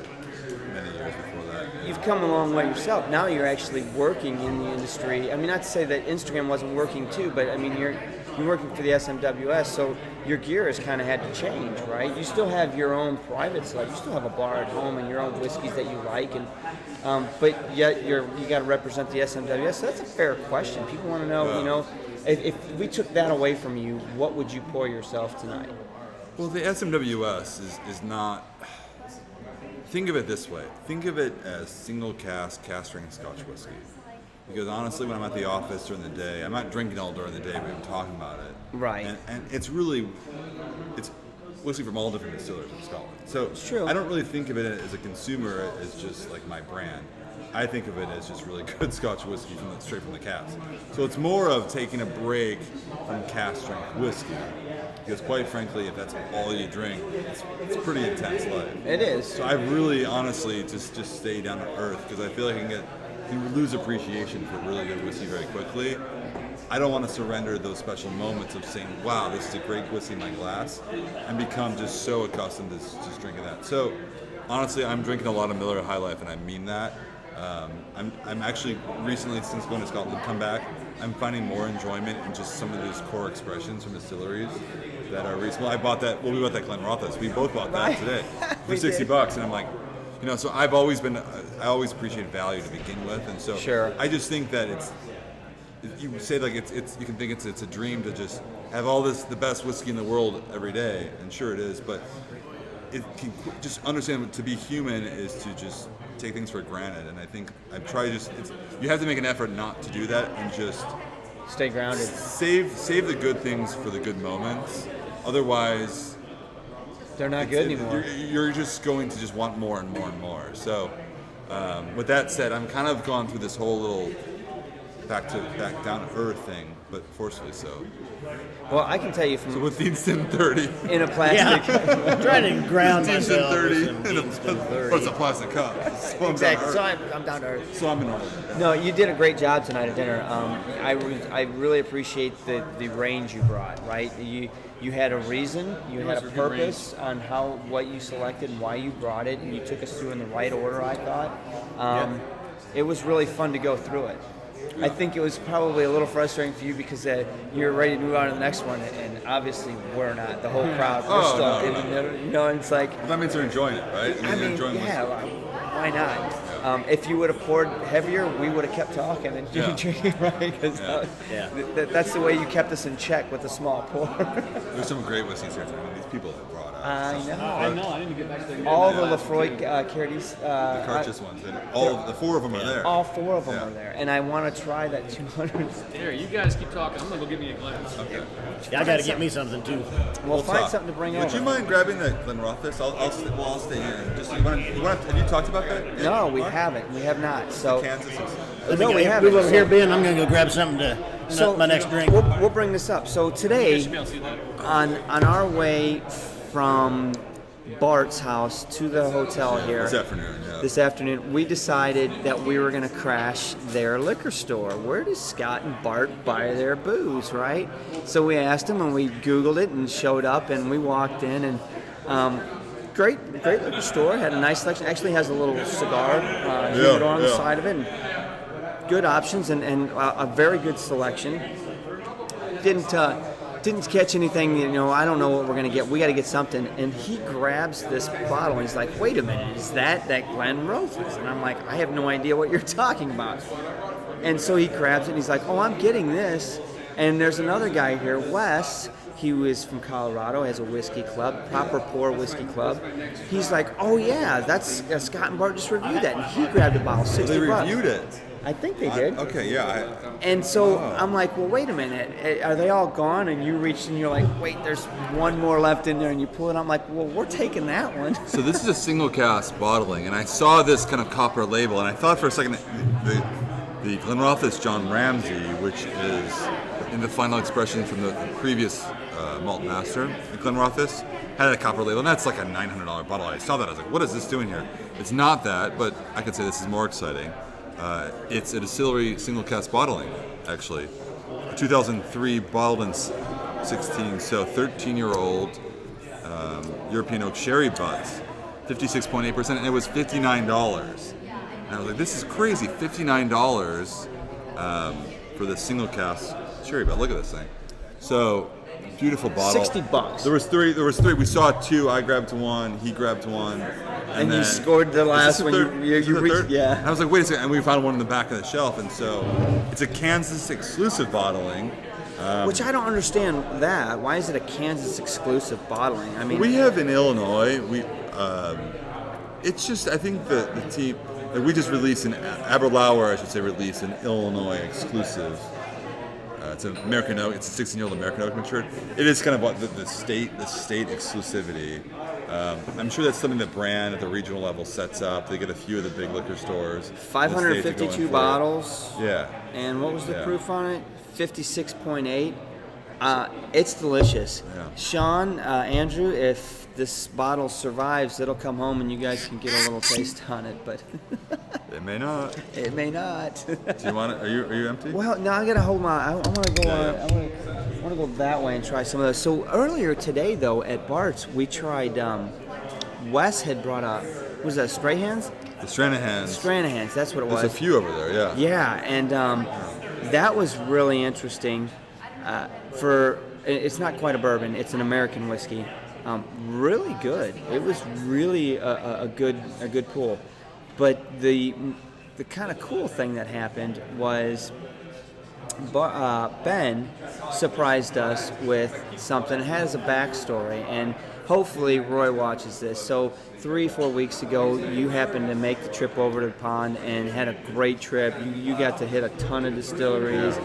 many years before that. you've come a long way yourself. Now you're actually working in the industry. I mean, not to say that Instagram wasn't working too, but I mean, you're working for the SMWS, so your gear has kind of had to change, right? You still have your own private stuff. You still have a bar at home and your own whiskeys that you like, and but yet you got to represent the SMWS. So that's a fair question. People want to know, you know, if we took that away from you, what would you pour yourself tonight? Well, the SMWS is not. Think of it this way. Think of it as single cask strength Scotch whiskey. Because honestly, when I'm at the office during the day, I'm not drinking all during the day, but I'm talking about it. Right. And it's really, it's whiskey from all different distillers in Scotland. So It's true. I don't really think of it as a consumer as just like my brand. I think of it as just really good Scotch whiskey straight from the cask. So it's more of taking a break from cask strength whiskey. Because quite frankly, if that's all you drink, it's pretty intense life. It is. So I really honestly just stay down to earth because I feel like you lose appreciation for really good whiskey very quickly. I don't want to surrender those special moments of saying, wow, this is a great whiskey in my glass, and become just so accustomed to just drinking that. So honestly, I'm drinking a lot of Miller High Life, and I mean that. I'm actually recently, since going to Scotland, come back, I'm finding more enjoyment in just some of those core expressions from distilleries that are reasonable. We bought that Glenrothes. We both bought that today for $60, and I'm like, so I always appreciate value to begin with, and so Sure. I just think that you say like you can think it's a dream to just have all the best whiskey in the world every day, and sure it is, but it can just understand to be human is to just take things for granted, and I think I've tried you have to make an effort not to do that and just Stay grounded. save the good things for the good moments. Otherwise, They're not good anymore. You're just going to just want more and more and more. So, with that said, I'm kind of gone through this whole little back down to earth thing, but forcefully so. Well, I can tell you from With the Instant 30. in a plastic. I'm trying to ground It's Instant myself 30. with some Instant 30. Or it's a plastic cup. So I'm Exactly. down to So I'm down to earth. earth. So I'm in order. No, you did a great job tonight at dinner. I really appreciate the range you brought. Right, you had a reason, you had a purpose on what you selected and why you brought it, and you took us through in the right order. I thought it was really fun to go through it. I think it was probably a little frustrating for you because you were ready to move on to the next one, and obviously we're not. The whole crowd, we're still in the middle. And it's like, Well, that means they're enjoying it, right? They're enjoying yeah, whiskey. why not? If you would have poured heavier, we would have kept talking and drinking, right? Because that's the way you kept us in check with a small pour. There's some great whiskeys here. These people have brought out. I know. I know. I didn't get back to the All the Lefroy Cardies. The Cartier ones. And the four of them are there. All four of them Yeah. are there, and I want to try that 200. Here, you guys keep talking. I'm gonna go get me a glass. Okay. Yeah, I got to get me something too. We'll find Talk. something to bring Would over. you mind grabbing the Glenrothes? I'll stay in. Just you want? Have you talked about that? yet? No, we Mark? haven't. We have not. So. Kansas. No, we haven't. Move over here, Ben. I'm going to go grab something to nut my next drink. We'll bring this up. So You today, should be able to see that. on our way from Bart's house to the hotel here This afternoon, we decided that we were going to crash their liquor store. Where does Scott and Bart buy their booze, right? So we asked them, and we Googled it and showed up, and we walked in, and great liquor store. Had a nice selection. Actually has a little cigar humidor on the side of it. And good options and a very good selection. Didn't catch anything, I don't know what we're going to get. We got to get something. And he grabs this bottle and he's like, wait a minute, is that Glenrothes? And I'm like, I have no idea what you're talking about. And so he grabs it and he's like, oh, I'm getting this. And there's another guy here, Wes. He was from Colorado, has a whiskey club, Proper Pour Whiskey Club. He's like, oh yeah, that's Scott and Bart just reviewed that. And he grabbed a bottle, $60. they reviewed it. I think they did. Okay, yeah. And so I'm like, well, wait a minute. Are they all gone? And you reached and you're like, wait, there's one more left in there. And you pull it. I'm like, well, we're taking that one. So this is a single cask bottling, and I saw this kind of copper label, and I thought for a second that the Glenrothes John Ramsey, which is in the final expression from the previous malt master, the Glenrothes, had a copper label, and that's like a $900 bottle. I saw that, I was like, what is this doing here? It's not that, but I could say this is more exciting. It's a distillery single cask bottling, actually. 2003, bottled in 16, so 13-year-old European oak sherry butts, 56.8%, and it was $59. And I was like, this is crazy, $59 for the single cask sherry butt. Look at this thing. So, beautiful bottle. $60. There was three. We saw two. I grabbed one. He grabbed one. And then, you scored the last one. Is You this the reached, third? yeah. And I was like, wait a second. And we found one in the back of the shelf. And so it's a Kansas exclusive bottling. Which I don't understand that. Why is it a Kansas exclusive bottling? I mean, We have in Illinois. It's just, I think the team, we just released an Aberlour, I should say, released an Illinois exclusive It's an American oak. It's a 16-year-old American oak matured. It is kind of what the state exclusivity. I'm sure that's something that brand at the regional level sets up. They get a few of the big liquor stores. 552 bottles. Yeah. And what was the proof on it? 56.8. It's delicious. Yeah. Sean, Andrew, if this bottle survives, it'll come home and you guys can get a little taste on it. But it may not. It may not. Do you want it? Are you empty? Well, no, I gotta hold my. I want to go. I want to go that way and try some of those. So earlier today, though, at Bart's, we tried. Wes had brought up. Was that Strahans? The Stranahans. Stranahans. That's what it was. There's a few over there. Yeah. Yeah, and that was really interesting. It's not quite a bourbon. It's an American whiskey. Really good. It was really a good pull. But the kind of cool thing that happened was Ben surprised us with something. It has a backstory, and hopefully Roy watches this. So 3-4 weeks ago, you happened to make the trip over to the pond and had a great trip. You got to hit a ton of distilleries.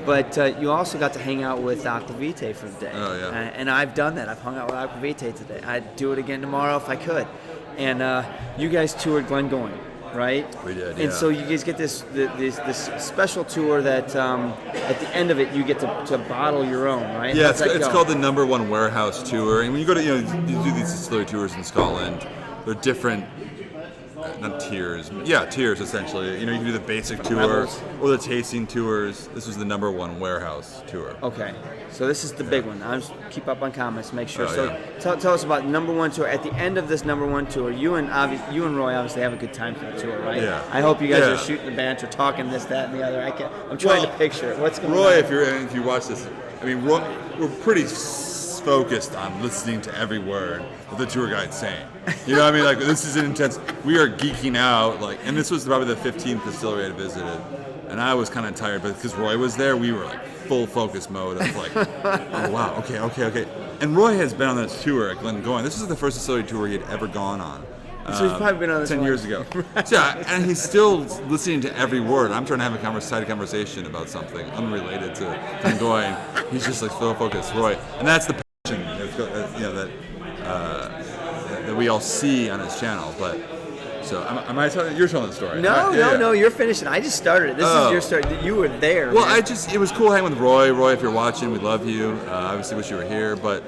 But you also got to hang out with Aquavite for the day. Oh, yeah. And I've done that. I've hung out with Aquavite today. I'd do it again tomorrow if I could. And you guys toured Glengoyne, right? We did, And so you guys get this special tour that at the end of it, you get to bottle your own, right? Yeah, it's called the Number One Warehouse Tour. And when you go to, you do these distillery tours in Scotland, they're different. Not tiers. Yeah, tiers essentially. You can do the basic tour or the tasting tours. This was the Number One Warehouse Tour. Okay, so this is the big one. I'll just keep up on comments, make sure. Oh, so yeah. tell us about Number One Tour. At the end of this Number One Tour, you and Roy obviously have a good time for the tour, right? Yeah. I hope you guys are shooting the banter, talking this, that, and the other. I'm trying to picture it. What's going on? Roy, if you watch this, I mean, Roy, we're pretty focused on listening to every word that the tour guide's saying. You know what I mean? Like, this is an intense. We are geeking out. And this was probably the 15th distillery I visited, and I was kind of tired, but because Roy was there, we were like full focus mode of like, oh wow, okay. And Roy has been on this tour at Glengoyne. This is the first distillery tour he had ever gone on. So he's probably been on this 10 one. years ago. So, yeah, and he's still listening to every word. I'm trying to have a side conversation about something unrelated to Glengoyne. He's just like full focus, Roy, and that's the passion that we all see on his channel. But so am I telling? You're telling the story? No, you're finishing. I just started it. This is your story. You were there. Well, man. it was cool hanging with Roy. Roy, if you're watching, we love you. Obviously, wish you were here. But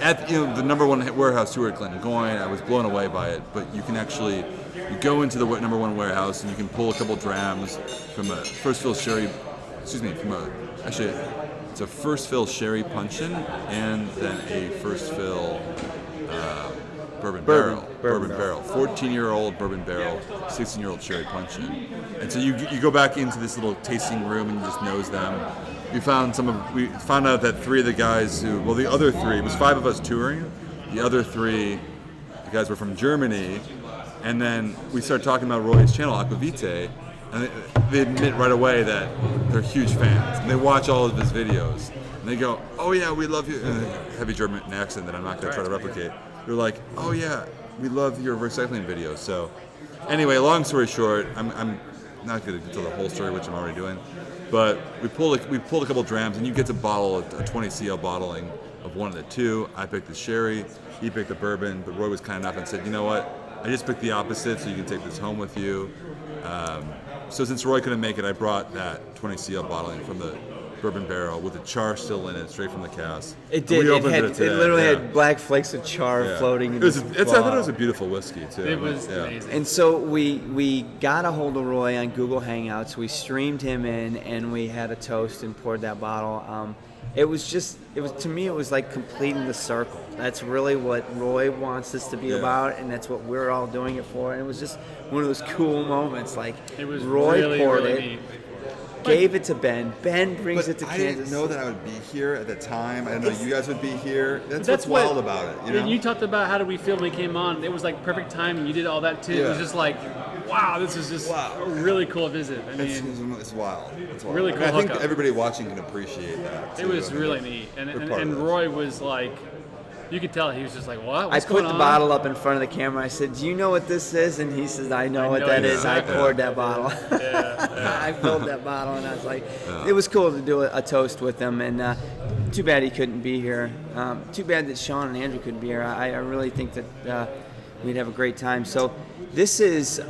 at the Number One Warehouse Tour at Glengoyne, I was blown away by it. But you can actually go into the Number One Warehouse and you can pull a couple drams from a first fill sherry. It's a first fill sherry punchin and then a first fill bourbon barrel. 14-year-old bourbon barrel, 16-year-old sherry punchin. And so you go back into this little tasting room and you just nose them. We found out that 3 of the guys the other 3, it was 5 of us touring. The other 3, the guys were from Germany. And then we started talking about Roy's channel, Aquavite, and they admit right away that they're huge fans. And they watch all of his videos. And they go, oh yeah, we love you. And a heavy German accent that I'm not going to try to replicate. They're like, oh yeah, we love your recycling videos. So anyway, long story short, I'm not going to tell the whole story, which I'm already doing. But we pulled a couple drams, and you get to bottle a 20 CL bottling of one of the 2. I picked the sherry, he picked the bourbon, but Roy was kind enough and said, you know what, I just picked the opposite, so you can take this home with you. So since Roy couldn't make it, I brought that 20 CL bottling from the bourbon barrel with the char still in it, straight from the cask. It did. We opened it literally had black flakes of char floating in I this thought it was a beautiful whiskey too. It was amazing. And so we got a hold of Roy on Google Hangouts. We streamed him in, and we had a toast and poured that bottle. It was to me, it was like completing the circle. That's really what Roy wants this to be about, and that's what we're all doing it for. And it was just one of those cool moments. Like, it was Roy really, poured really it, neat. gave it to Ben. Ben brings it to I Kansas. didn't know that I would be here at the time. I didn't know you guys would be here. That's That's what's wild about it. You know? You talked about how did we feel when we came on. It was like perfect timing. You did all that too. It was just like, wow, this is just a really cool visit. I mean, it's wild. It's wild. Really cool I think hookup. everybody watching can appreciate that. It was really neat. And Roy was like, You could tell he was just like, what? I What's put going the on? bottle up in front of the camera. I said, "Do you know what this is?" And he says, "I know what that is." I poured that bottle. I filled that bottle, and I was like, it was cool to do a toast with him. And too bad he couldn't be here. Too bad that Sean and Andrew couldn't be here. I really think that we'd have a great time. So this is.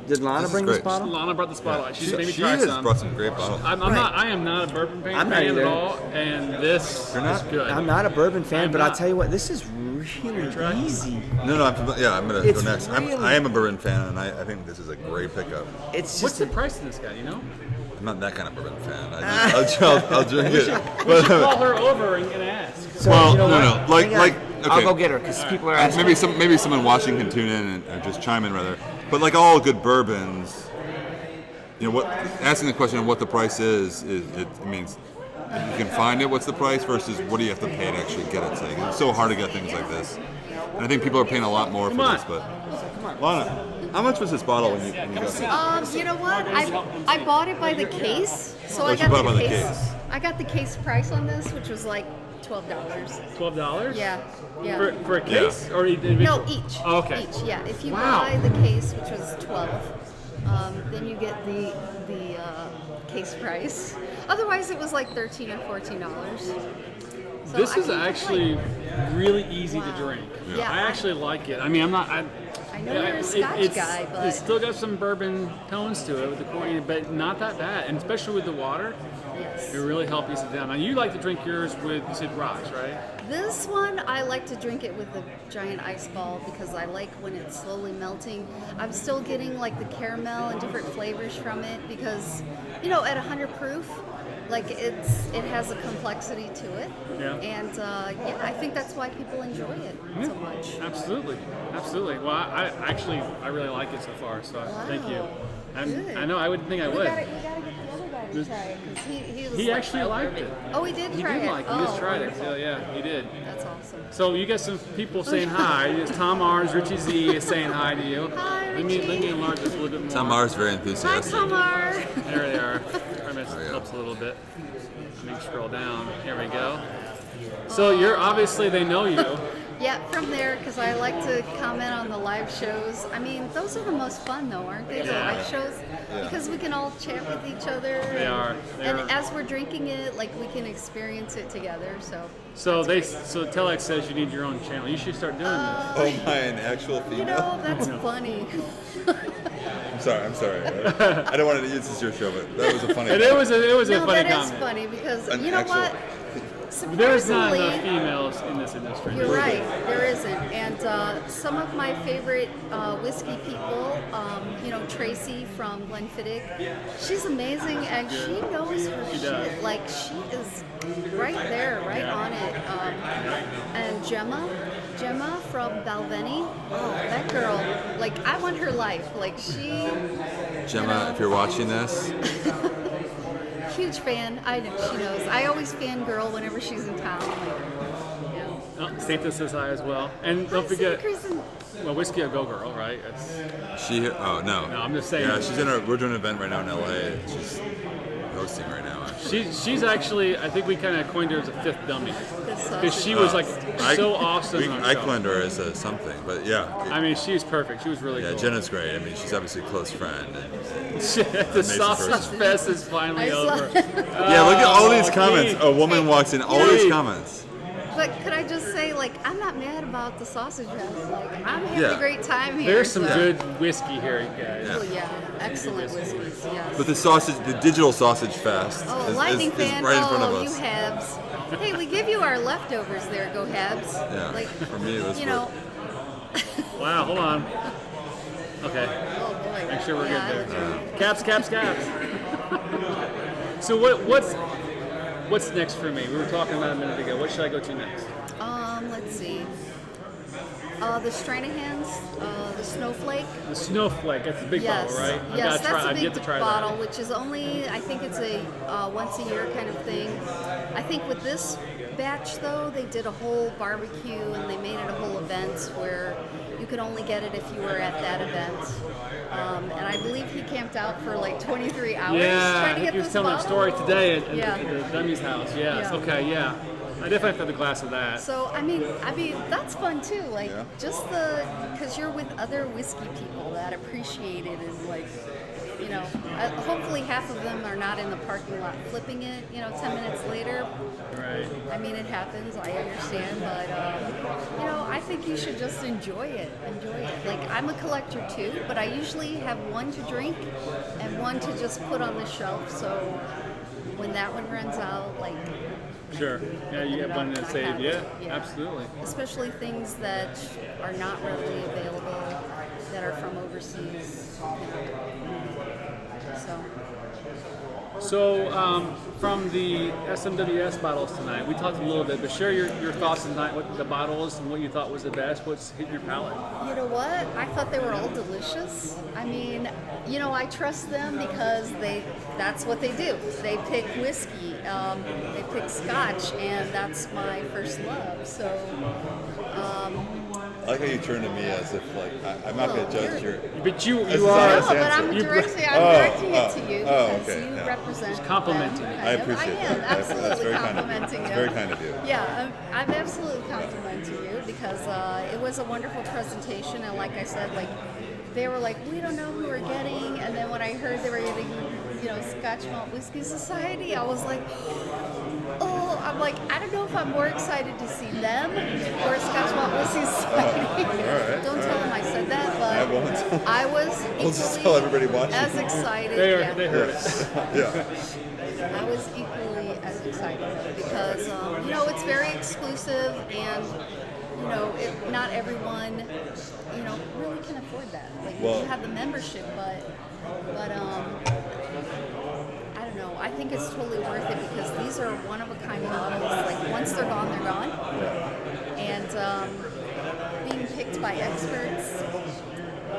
Did Lana bring this bottle? Lana brought this bottle. She made me She try has some. brought some great bottles. I am not a bourbon fan, I'm not either. at all, and this is good. I'm not a bourbon fan, I'm but not. I'll tell you what, this is really easy. No, I'm gonna It's go next. really- I am a bourbon fan, and I think this is a great pickup. It's What's just the price of this guy? You know? I'm not that kind of bourbon fan. I'll drink it. We should call her over and ask. so, Well, you know no, what? no, like, Hang on. okay. I'll go get her because people are asking. Maybe someone watching can tune in or just chime in rather. But like all good bourbons, asking the question of what the price is it means you can find it. What's the price versus what do you have to pay to actually get it? So it's so hard to get things like this. And I think people are paying a lot more for this. But Lana, how much was this bottle when you got it? You know what? I bought it by the case, so I you got bought it the by the case. case. I got the case price on this, which was like $12. $12? Yeah. For a case or No, each. Oh, okay. Each, yeah. If you Wow. buy the case, which was $12, then you get the case price. Otherwise, it was like $13 or $14. So This I is can't actually complain. really easy to drink. Yeah. I actually like it. I mean, I'm not. I know you're a Scotch guy, but it's still got some bourbon tones to it with the corn, but not that bad. And especially with the water, yes. it really helps ease it down. Now you like to drink yours with, you said rocks, right? This one, I like to drink it with a giant ice ball because I like when it's slowly melting. I'm still getting like the caramel and different flavors from it because, at 100 proof, like it has a complexity to it. Yeah. And I think that's why people enjoy it so much. Absolutely. Well, I really like it so far. So thank you. Good. I know I wouldn't think I We would. gotta get the other guy to try it because he was He like, actually liked it. Oh, he did He try did it. like it. He just tried it. wonderful. So yeah, he did. That's awesome. So you got some people saying hi. It's Tom R's, Richie Z is saying hi to you. Hi, Let me Richie. enlarge this a little bit more. Tom R's very Hi, enthusiastic. Tamar. There they are. Try to helps a little bit. Let me scroll down. Here we go. So you're obviously they know you. Yeah, from there, because I like to comment on the live shows. I mean, those are the most fun, though, aren't they? The Yeah. live shows, because we can all chat with each other. They are. And as we're drinking it, like we can experience it togetger. So Telex says you need your own channel. You should start doing this. Oh my, an actual female? That's funny. I'm sorry. I don't want to use this as your show, but that was a funny. And it was a No, funny that is comment. funny because An you know actual- what? There's not Surprisingly, enough females in this industry. you're right, there isn't. And some of my favorite whiskey people, Tracy from Glenfiddich, she's amazing and she knows her She shit. does. Like, she is right there, right on it. And Gemma from Balvenie, oh, that girl, like, I want her life. Like, she... Gemma, if you're watching this, Huge fan. I know she knows. I always fangirl whenever she's in town. Oh, Santa says hi as well. And don't forget, Kristen. well, Whiskey a Go Girl, right? It's, she. Oh no. No, I'm just saying. Yeah, she's we're doing an event right now in LA. She's hosting right now. she's actually, I think we kind of coined her as a fifth dummy. Because she was like I- so awesome. on I show. coined her as a something, but yeah. I mean, she was perfect. She was really Yeah, cool. Jenna's great. I mean, she's obviously a close friend. And, The sausage person. fest is finally I saw- over. yeah, look at all these comments. Keith. A woman walks in. All Keith. these comments. But could I just say, like, I'm not mad about the sausage fest. Like, I'm having Yeah. a great time here. There's some so- good whiskey here, guys. Oh, yeah. Excellent whiskeys, yes. But the digital sausage fest Oh, is Lightning fan. right in front of Oh, you us. Habs. Hey, we give you our leftovers there. Go Habs. Yeah. Like, For me, it was Wow, hold on. Okay, oh boy. make sure we're Yeah, good there. Caps. So what's next for me? We were talking about a minute ago. What should I go to next? Let's see. The Stranahans, the Snowflake. The Snowflake. That's the big Yes, bottle, right? yes, that's a I've big yet to try bottle, that. which is only, I think it's a once a year kind of thing. I think with this batch though, they did a whole barbecue and they made it a whole event where you could only get it if you were at that event. And I believe he camped out for like 23 hours Yeah, I trying to think get he was this telling that bottle. story today at Yeah. the Dummies house. Yes. Yeah. Okay. Yeah. I definitely had a glass of that. So I mean that's fun too. Like just because you're with other whiskey people that appreciate it, and like, you know, hopefully half of them are not in the parking lot flipping it, you know, 10 minutes later. Right. I mean, it happens, I understand, but, you know, I think you should just enjoy it. Like, I'm a collector too, but I usually have one to drink and one to just put on the shelf, so when that one runs out, like... Sure. Yeah, you have one to save. Yeah, absolutely. Especially things that are not readily available, that are from overseas, you know. So, from the SMWS bottles tonight, we talked a little bit, but share your thoughts tonight, what the bottles and what you thought was the best, what's hit your palate. You know what? I thought they were all delicious. I mean, you know, I trust them because that's what they do. They pick whiskey, they pick Scotch, and that's my first love. So, I like how you turn to me as if like I'm not going to judge your. But you are. No, but I'm directing it to you because okay, you represent. Complimenting them, you. I appreciate I am that. absolutely complimenting you. It's very kind of you. Yeah, I'm absolutely complimenting you because it was a wonderful presentation, and like I said, like they were like, we don't know who we're getting, and then when I heard they were getting, you know, Scotch Malt Whiskey Society, I was like, oh, I'm like, I don't know if I'm more excited to see them or Scotch Malt Whiskey Society. Don't tell them I said that, but I won't. I was We'll just tell everybody watching. as excited. They heard it. Yeah. I was equally as excited because, you know, it's very exclusive and, you know, not everyone, you know, really can afford that. Like, you have the membership, but I don't know. I think it's totally worth it because these are one-of-a-kind bottles. Like, once they're gone, they're gone. And being picked by experts,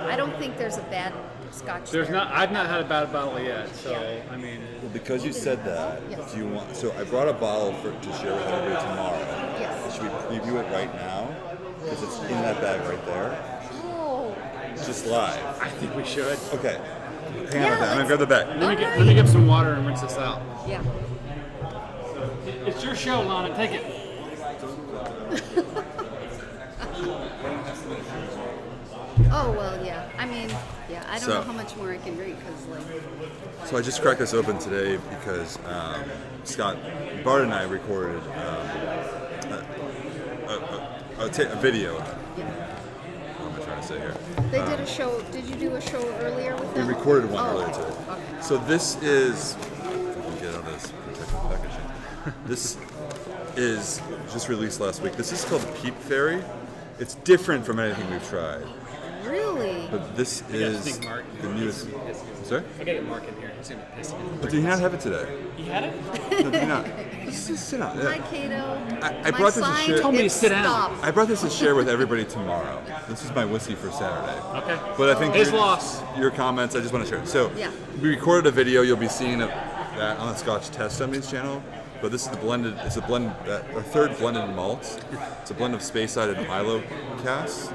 I don't think there's a bad Scotch. I've not had a bad bottle yet, so I mean. Well, because you said that, Yes. do you want? So I brought a bottle to share with everybody tomorrow. Yes. Should we preview it right now? Because it's in that bag right there. Oh. Just live. I think we should. Okay. Hang on with that. I'm gonna grab the bag. Let me get some water and rinse this out. Yeah. It's your show, Lana. Take it. Oh, well, yeah. I mean, yeah, I don't know how much more I can drink because, like... So I just cracked this open today because Scott, Bart and I recorded a video. What am I trying to say here? They did a show. Did you do a show earlier with them? We recorded one earlier today. Okay. So this is, if I can get out of this protective packaging. This is just released last week. This is called the Peat Fairy. It's different from anything we've tried. Really? But this is the newest. Sorry? I gotta get Mark in here. He's gonna be pissed. But did he not have it today? He had it? No, did he not? Just sit down. Hi, Cato. I brought this to share. Told me to sit down. Stop. I brought this to share with everybody tomorrow. This is my whiskey for Saturday. Okay. But I think His loss. Your comments, I just want to share. So Yeah. we recorded a video. You'll be seeing that on the Scotch Test Dummies channel. But this is the blended. It's a blend. Our third blended malt. It's a blend of Speyside and Milo casks.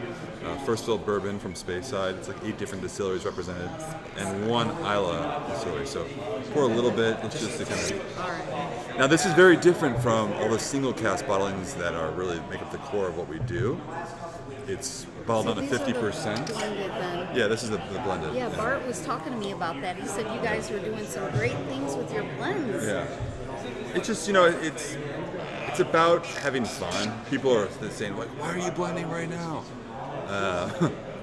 First fill bourbon from Speyside. It's like 8 different distilleries represented, and 1 Isla distillery. So pour a little bit. It's just to kind of. All right. Now this is very different from all the single cask bottlings that are really make up the core of what we do. It's bottled down to 50%. Blended then. Yeah, this is the blended. Yeah, Bart was talking to me about that. He said you guys were doing some great things with your blends. Yeah. It's just, you know, it's about having fun. People are saying, like, why are you blending right now?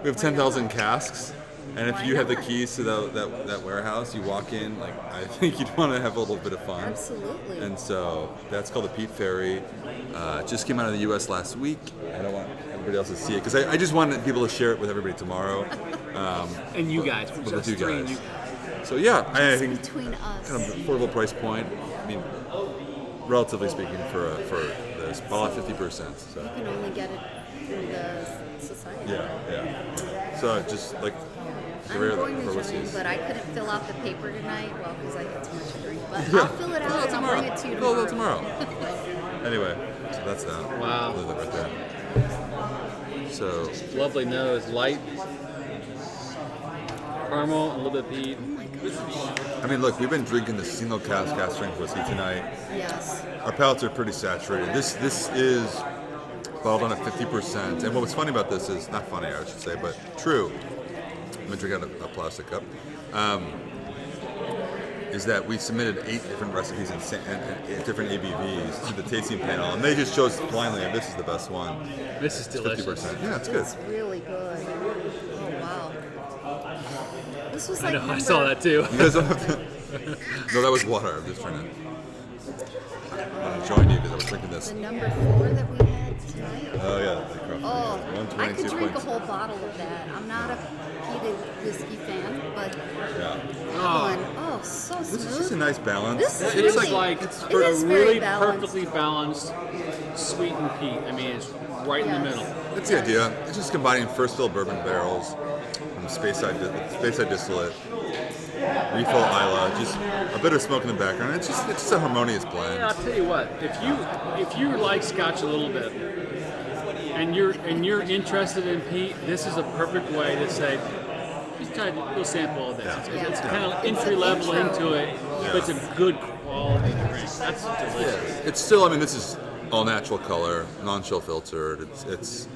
We have 10,000 casks, and if you have the keys to that warehouse, you walk in, like, I think you'd want to have a little bit of fun. Absolutely. And so that's called the Peat Fairy. It just came out of the U.S. last week. I don't want everybody else to see it, because I just wanted people to share it with everybody tomorrow. And you guys. With you Just three guys. and you. So yeah, I think Between us. kind of affordable price point. I mean, relatively speaking, for this bottle at 50%. So You can only get it through the society. yeah. So just like I'm rare going to for join, whiskeys. but I couldn't fill out the paper tonight. Well, because I had too much to drink. But I'll fill it out and I'll bring it to you tomorrow. Tomorrow. Anyway, so that's that. Wow. Leave that right there. So Lovely nose, light caramel, a little bit of peat. Oh my I mean, look, we've been drinking the single cask strength whiskey tonight. Yes. Our palates are pretty saturated. This is bottled on at 50%. And what was funny about this is, not funny, I should say, but true. I'm going to drink out of a plastic cup. Is that we submitted 8 different recipes and different ABVs to the tasting panel, and they just chose blindly, and this is the best one. This is delicious. 50%. Yeah, it's good. It's really good. Oh wow. This was like I saw that too. You guys don't have to... No, that was water. I'm just trying to join you because I was drinking this. The number 4 that we had tonight. Oh yeah. Oh, I could drink a points. whole bottle of that. I'm not a peated whiskey fan, but Yeah. oh, so smooth. This is just a nice balance. This is It's really, like it's it for a is very really balanced. perfectly balanced sweetened peat. I mean, it's right in the middle. That's the idea. It's just combining first fill bourbon barrels from Speyside distillate, refill Isla, just a bit of smoke in the background. It's just a harmonious blend. Yeah, I'll tell you what. If you like Scotch a little bit, and you're interested in peat, this is a perfect way to say, just try a little sample of this. Yeah. It's kind of entry level into it, but it's a good quality drink. That's delicious. It's still, I mean, this is all natural color, non-chill filtered. It's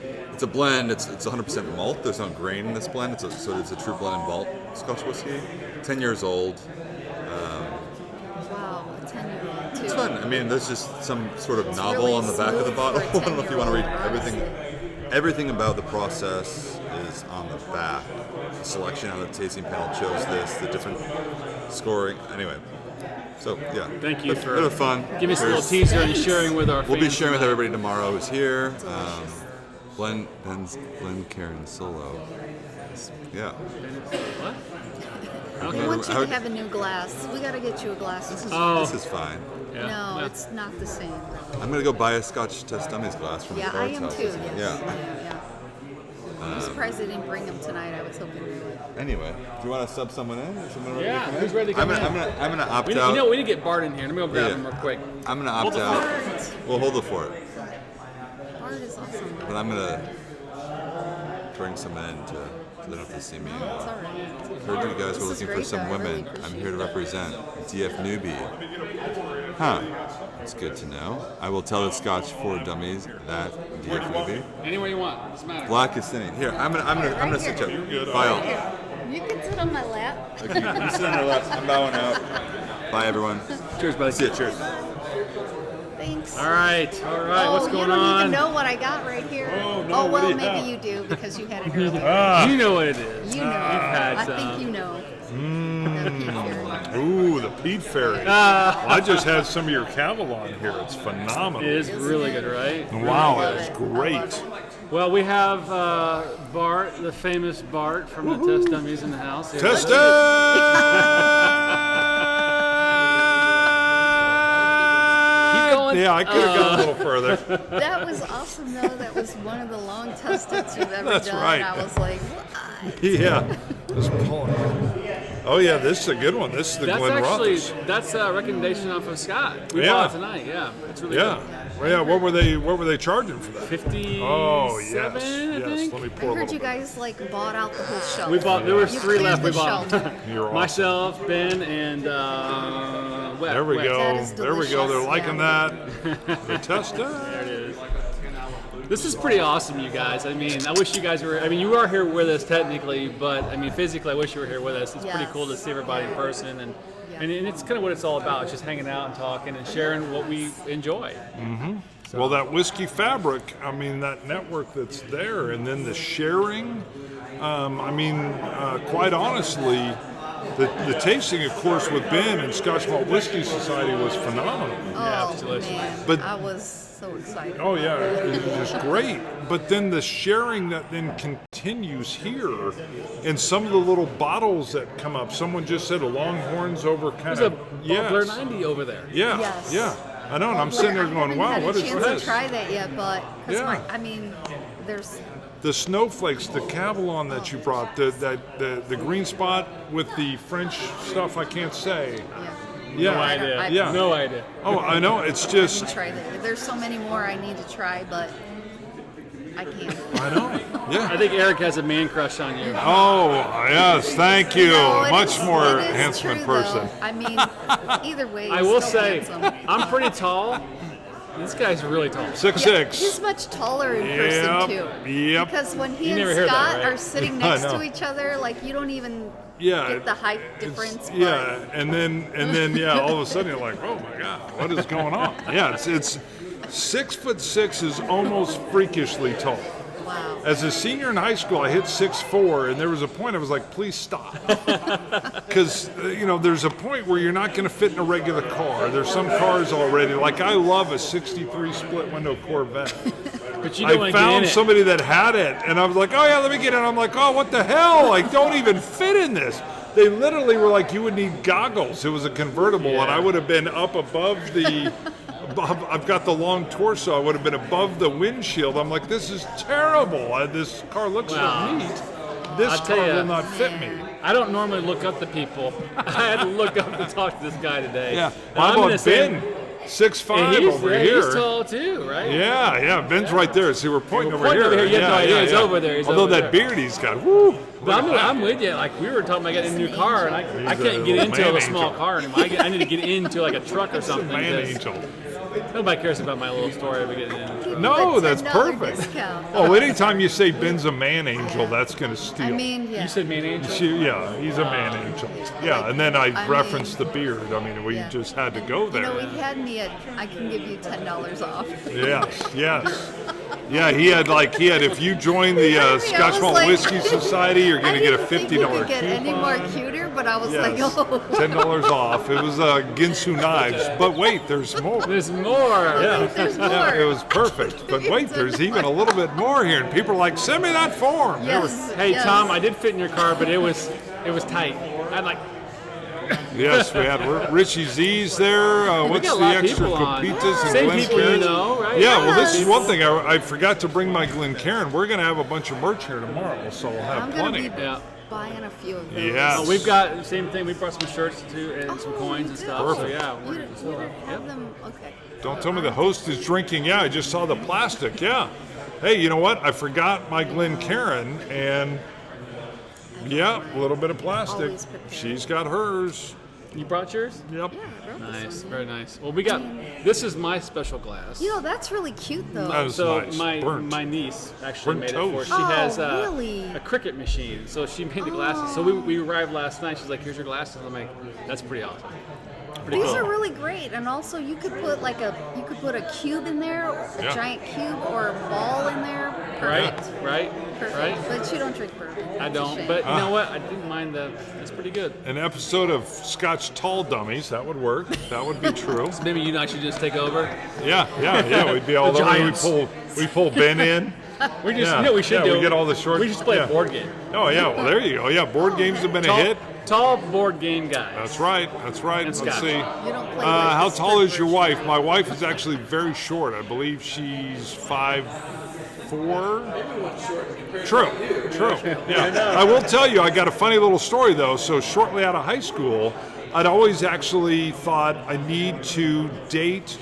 a blend. It's 100% malt. There's no grain in this blend. So it's a true blend and malt Scotch whiskey. 10 years old. Wow, a 10-year-old too. It's fun. I mean, there's just some sort of It's novel really on the back of the smooth bottle. for a I don't know if you want to read 10-year-old, everything. honestly. Everything about the process is on the back. The selection on the tasting panel chose this. The different scoring. Anyway. So yeah. Thank you Bit for of fun. giving us a little teaser and sharing with our We'll be fans sharing with tonight. everybody tomorrow who's here. Glenn Karen Solo. Yeah. What? We want you to have a new glass. We got to get you a glass. This is fine. Yeah. No, Well, it's not the same. I'm gonna go buy a Scotch Test Dummies glass from Yeah, the I Bard's am house. too. Yes. Yeah. I'm surprised they didn't bring them tonight. I was hoping they would. Anyway, do you want to sub someone in? Is someone ready to Yeah, come in? who's ready to come in? I'm gonna opt We, out. you know, we need to get Bart in here. Let me go grab Yeah. him real quick. I'm gonna opt Hold the out. Bart. We'll hold it for it. Bart is awesome. But I'm gonna bring some in to they don't have to see me It's anymore. all right. Heard you guys This were is looking for great, some though. I really women. I'm appreciate here to that. represent DF newbie. Huh. It's good to know. I will tell the Scotch for Dummies that DF newbie. Anywhere you want. Doesn't matter. Black is sitting here. I'm gonna switch up. Bye all. You can sit on my lap. Okay, you sit on your left. I'm bowing out. Bye everyone. Cheers, buddy. See ya. Cheers. Thanks. All right. What's going you don't on? even know what I got right here. Oh, no, what well, do you maybe have? you do because you had it earlier. You know what it is. You know. had I some. think you know. The Peat Fairy. Ooh, the Peat Fairy. I just had some of your Cavalon here. It's phenomenal. It is really good, right? Wow, love it's it. I great. love it. Well, we have Bart, the famous Bart from the Test Dummies in the house. Here. Test Keep going. Yeah, I could have gone a little further. That was awesome, though. That was one of the long testeds you've ever That's done. right. I was like, what? Yeah. Just pulling. Oh yeah, this is a good one. This is the That's Glen actually Rothers. that's a recommendation off of Scott. We Yeah. bought it tonight. Yeah, it's really Yeah. Well, yeah. What were they charging for that? good. 57, Oh yes, I yes. think. Let me I pour a heard little you bit. guys like bought out the whole shelf. We bought. There were You 3 left. We cleared the bought shelf. You're awesome. myself, Ben, and Wes. There we Wes. go. That is There we go. They're delicious, liking yeah. that. The test. There it is. This is pretty awesome, you guys. I mean, I wish you guys were. I mean, you are here with us technically, but I mean, physically, I wish you were here with us. It's pretty Yes. cool to see everybody in person, and Yeah. and it's kind of what it's all about. It's just hanging out and talking and sharing what we enjoy. Well, that whiskey fabric. I mean, that network that's there, and then the sharing. I mean, quite honestly, the tasting, of course, with Ben and Scotch Malt Whiskey Society was phenomenal. Yeah, Oh, it's delicious. man. But- I was so excited. Oh yeah, it was great. But then the sharing that then continues here, and some of the little bottles that come up. Someone just said a Longhorns over kind There's a of Bubbler 90 over there. Yeah, Yes. yeah. I know, and I'm sitting there going, "Wow, what I is haven't had a chance this?" to try that yet, but 'cause Yeah. I mean, there's The snowflakes, the Cavalon that you brought, the green spot with the French stuff I can't say. yeah. No Yeah, idea. yeah. No idea. Oh, I know. It's I just try that. There's so many more I need to try, but I can't. I know. Yeah. I think Eric has a man crush on you. Oh, yes, thank you. No, it Much is- more it is handsome true, person. though. I mean, either way, I he's will still say, handsome. I'm pretty tall. This guy's really tall. 6'6". He's much taller in person too. Yep. Because when he You and never hear that, Scott right? are sitting I next know. to each other, like you don't even Yeah, get the height it's- difference. but- Yeah, and then yeah, all of a sudden you're like, oh my God, what is going on? Yeah, it's 6'6" is almost freakishly tall. Wow. As a senior in high school, I hit 6'4", and there was a point I was like, please stop. Because, there's a point where you're not going to fit in a regular car. There's some cars already. Like, I love a 63 split window Corvette. But you don't I want to get in found it. somebody that had it, and I was like, oh yeah, let me get in. I'm like, oh, what the hell? Like, don't even fit in this. They literally were like, you would need goggles. It was a convertible, and I would have been up above the... I've got the long torso. I would have been above the windshield. I'm like, this is terrible. This car looks so neat. This I'll tell car ya, will not fit me. I don't normally look up to people. I had to look up to talk to this guy today. Yeah. And I'm How gonna about say- Ben? 6'5" and he's, over yeah, here. He's tall too, right? Yeah. Ben's right there. See, we're pointing We're over pointing here. over here. You have no idea. He's over there. He's Although over that there. beard he's got, woo. But I'm with you. Like we were talking about getting a new car, and I He's can't a get into man a small angel. car anymore. I need to get into like a truck or something. Man 'cause angel. Nobody cares about my little story of getting in. No, The that's $10 perfect. discount. Oh, anytime you say Ben's a man angel, that's going to steal. I mean, yeah. You said man angel. Yeah, he's a man angel. Yeah, and then I referenced the beard. I mean, we Yeah. just had to go there. He had me at, I can give you $10 off. Yes. Yeah, he had, if you join the Scotch Malt like- Whiskey Society, you're going to get a $50 I didn't think you could get any coupon. more cuter, but I was Yes, like, oh. $10 off. It was Ginsu knives. But wait, there's more. There's more. Yeah. There's more. Yeah, it was perfect. But wait, there's even a little bit more here. And people are like, send me that form. There was- Yes. Hey yes. Tom, I did fit in your car, but it was tight. I had like Yes, we had Richie Z's there. What's got a the lot of extra people on. Copitas and Same people you Glencairns? know, right? Yeah, well, this is Yes. one thing. I forgot to bring my Glencairn. We're going to have a bunch of merch here tomorrow, so we'll have I'm going plenty. to be Yeah. buying a few of those. Yes. We've got the same thing. We brought some shirts too and some Oh, coins you and did? stuff. So Perfect. yeah, You didn't have them? Okay. Don't tell me the host is drinking. Yeah, I just saw the plastic. Yeah. Hey, you know what? I forgot my Glencairn, and yeah, a little bit of plastic. Always prepared. She's got hers. you brought yours? Yep. Yeah, I wrote this Nice, one. very nice. Well, we got this is my special glass. That's really cute, though. That is So nice. my Burnt. my niece actually Burnt made it for us. toast. She Oh, has really? a cricket machine, so she made the glasses. So we arrived last night. She's like, "Here's your glasses." I'm like, "That's pretty awesome." Pretty These cool. are really great, and also you could put a cube in there, a Yeah. giant cube, or a ball in there. right, Perfect. right, Perfect. right. But you don't drink bourbon. I It's a don't, shame. but you know what? I didn't mind it's pretty good. An episode of Scotch Tall Dummies. That would work. That would be true. Maybe you and I should just take over. Yeah. We'd be all The over. giants. We pull Ben in. We just, Yeah. you know, what we should Yeah, do. we get all the short- We just play yeah. a board game. Oh yeah. Well, there you go. Yeah, board games have been a hit. Tall board game guy. That's right. And Let's Scotch. see. You don't play How the tall is your strip wife? version. My wife is actually very short. I believe she's 5'4". True. Yeah. I will tell you, I got a funny little story though. So shortly out of high school, I'd always actually thought I need to date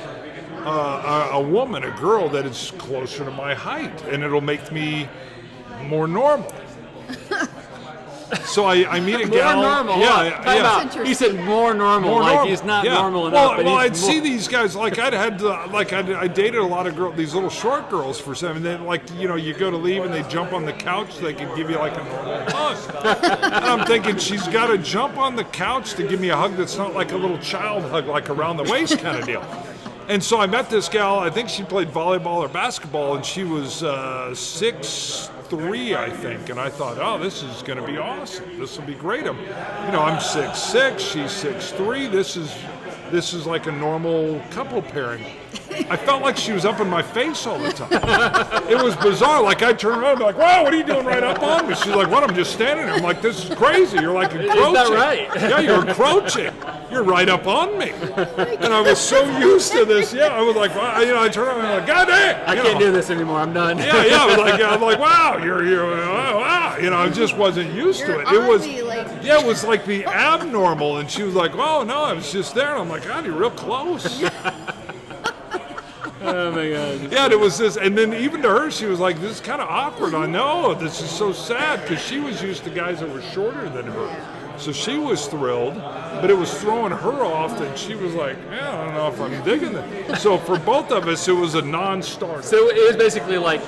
a woman, a girl that is closer to my height, and it'll make me more normal. So I meet a More gal. normal. Yeah, Hold on. Time yeah. out. He said more normal. More like normal. he's not Yeah. normal enough. Well, but I'd he's see more- these guys like I dated a lot of girls, these little short girls for some, and then you go to leave and they jump on the couch, they can give you like a normal hug. And I'm thinking she's got to jump on the couch to give me a hug that's not like a little child hug, like around the waist kind of deal. And so I met this gal. I think she played volleyball or basketball, and she was 6'3", I think. And I thought, oh, this is going to be awesome. This will be great. I'm 6'6", she's 6'3". This is like a normal couple pairing. I felt like she was up in my face all the time. It was bizarre. Like I'd turn around and be like, wow, what are you doing right up on me? She's like, what? I'm just standing there. I'm like, this is crazy. You're like encroaching. Is that right? Yeah, you're encroaching. You're right up on me. And I was so used to this. Yeah, I was like, I turned around and I'm like, God damn. I can't do this anymore. I'm done. Yeah, I'm like, wow, wow. I just wasn't used to it. You're It was, on me, like- yeah, it was like the abnormal. And she was like, oh no, I was just there. And I'm like, God, you're real close. Oh my God. Yeah, and it was this, and then even to her, she was like, "This is kind of awkward." I know, this is so sad because she was used to guys that were shorter than her, so she was thrilled, but it was throwing her off, and she was like, "Yeah, I don't know if I'm digging it." So for both of us, it was a non-starter. So it was basically like,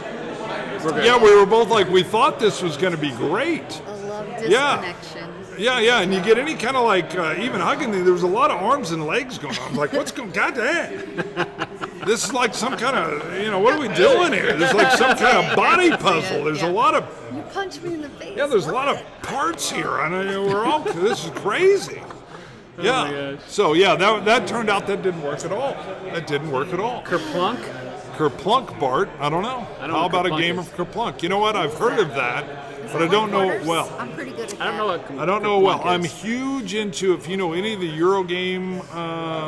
we're good. Yeah, we were both like, we thought this was going to be great. A love disconnection. Yeah, and you get any kind of like, even hugging, there was a lot of arms and legs going on. I'm like, what's going, God damn. This is like some kind of, what are we doing here? There's like some kind of body puzzle. There's a lot of, You punch me in the face. yeah, there's a lot of parts here. I know we're all, this is crazy. Yeah, so yeah, that turned out that didn't work at all. That didn't work at all. Kerplunk? Kerplunk, Bart, I don't know. How about a game of Kerplunk? You know what, I've heard of that, but I don't know it well. I'm pretty good at that. I don't know what I don't know it well. Kerplunk I'm is. huge into, if you know any of the Eurogame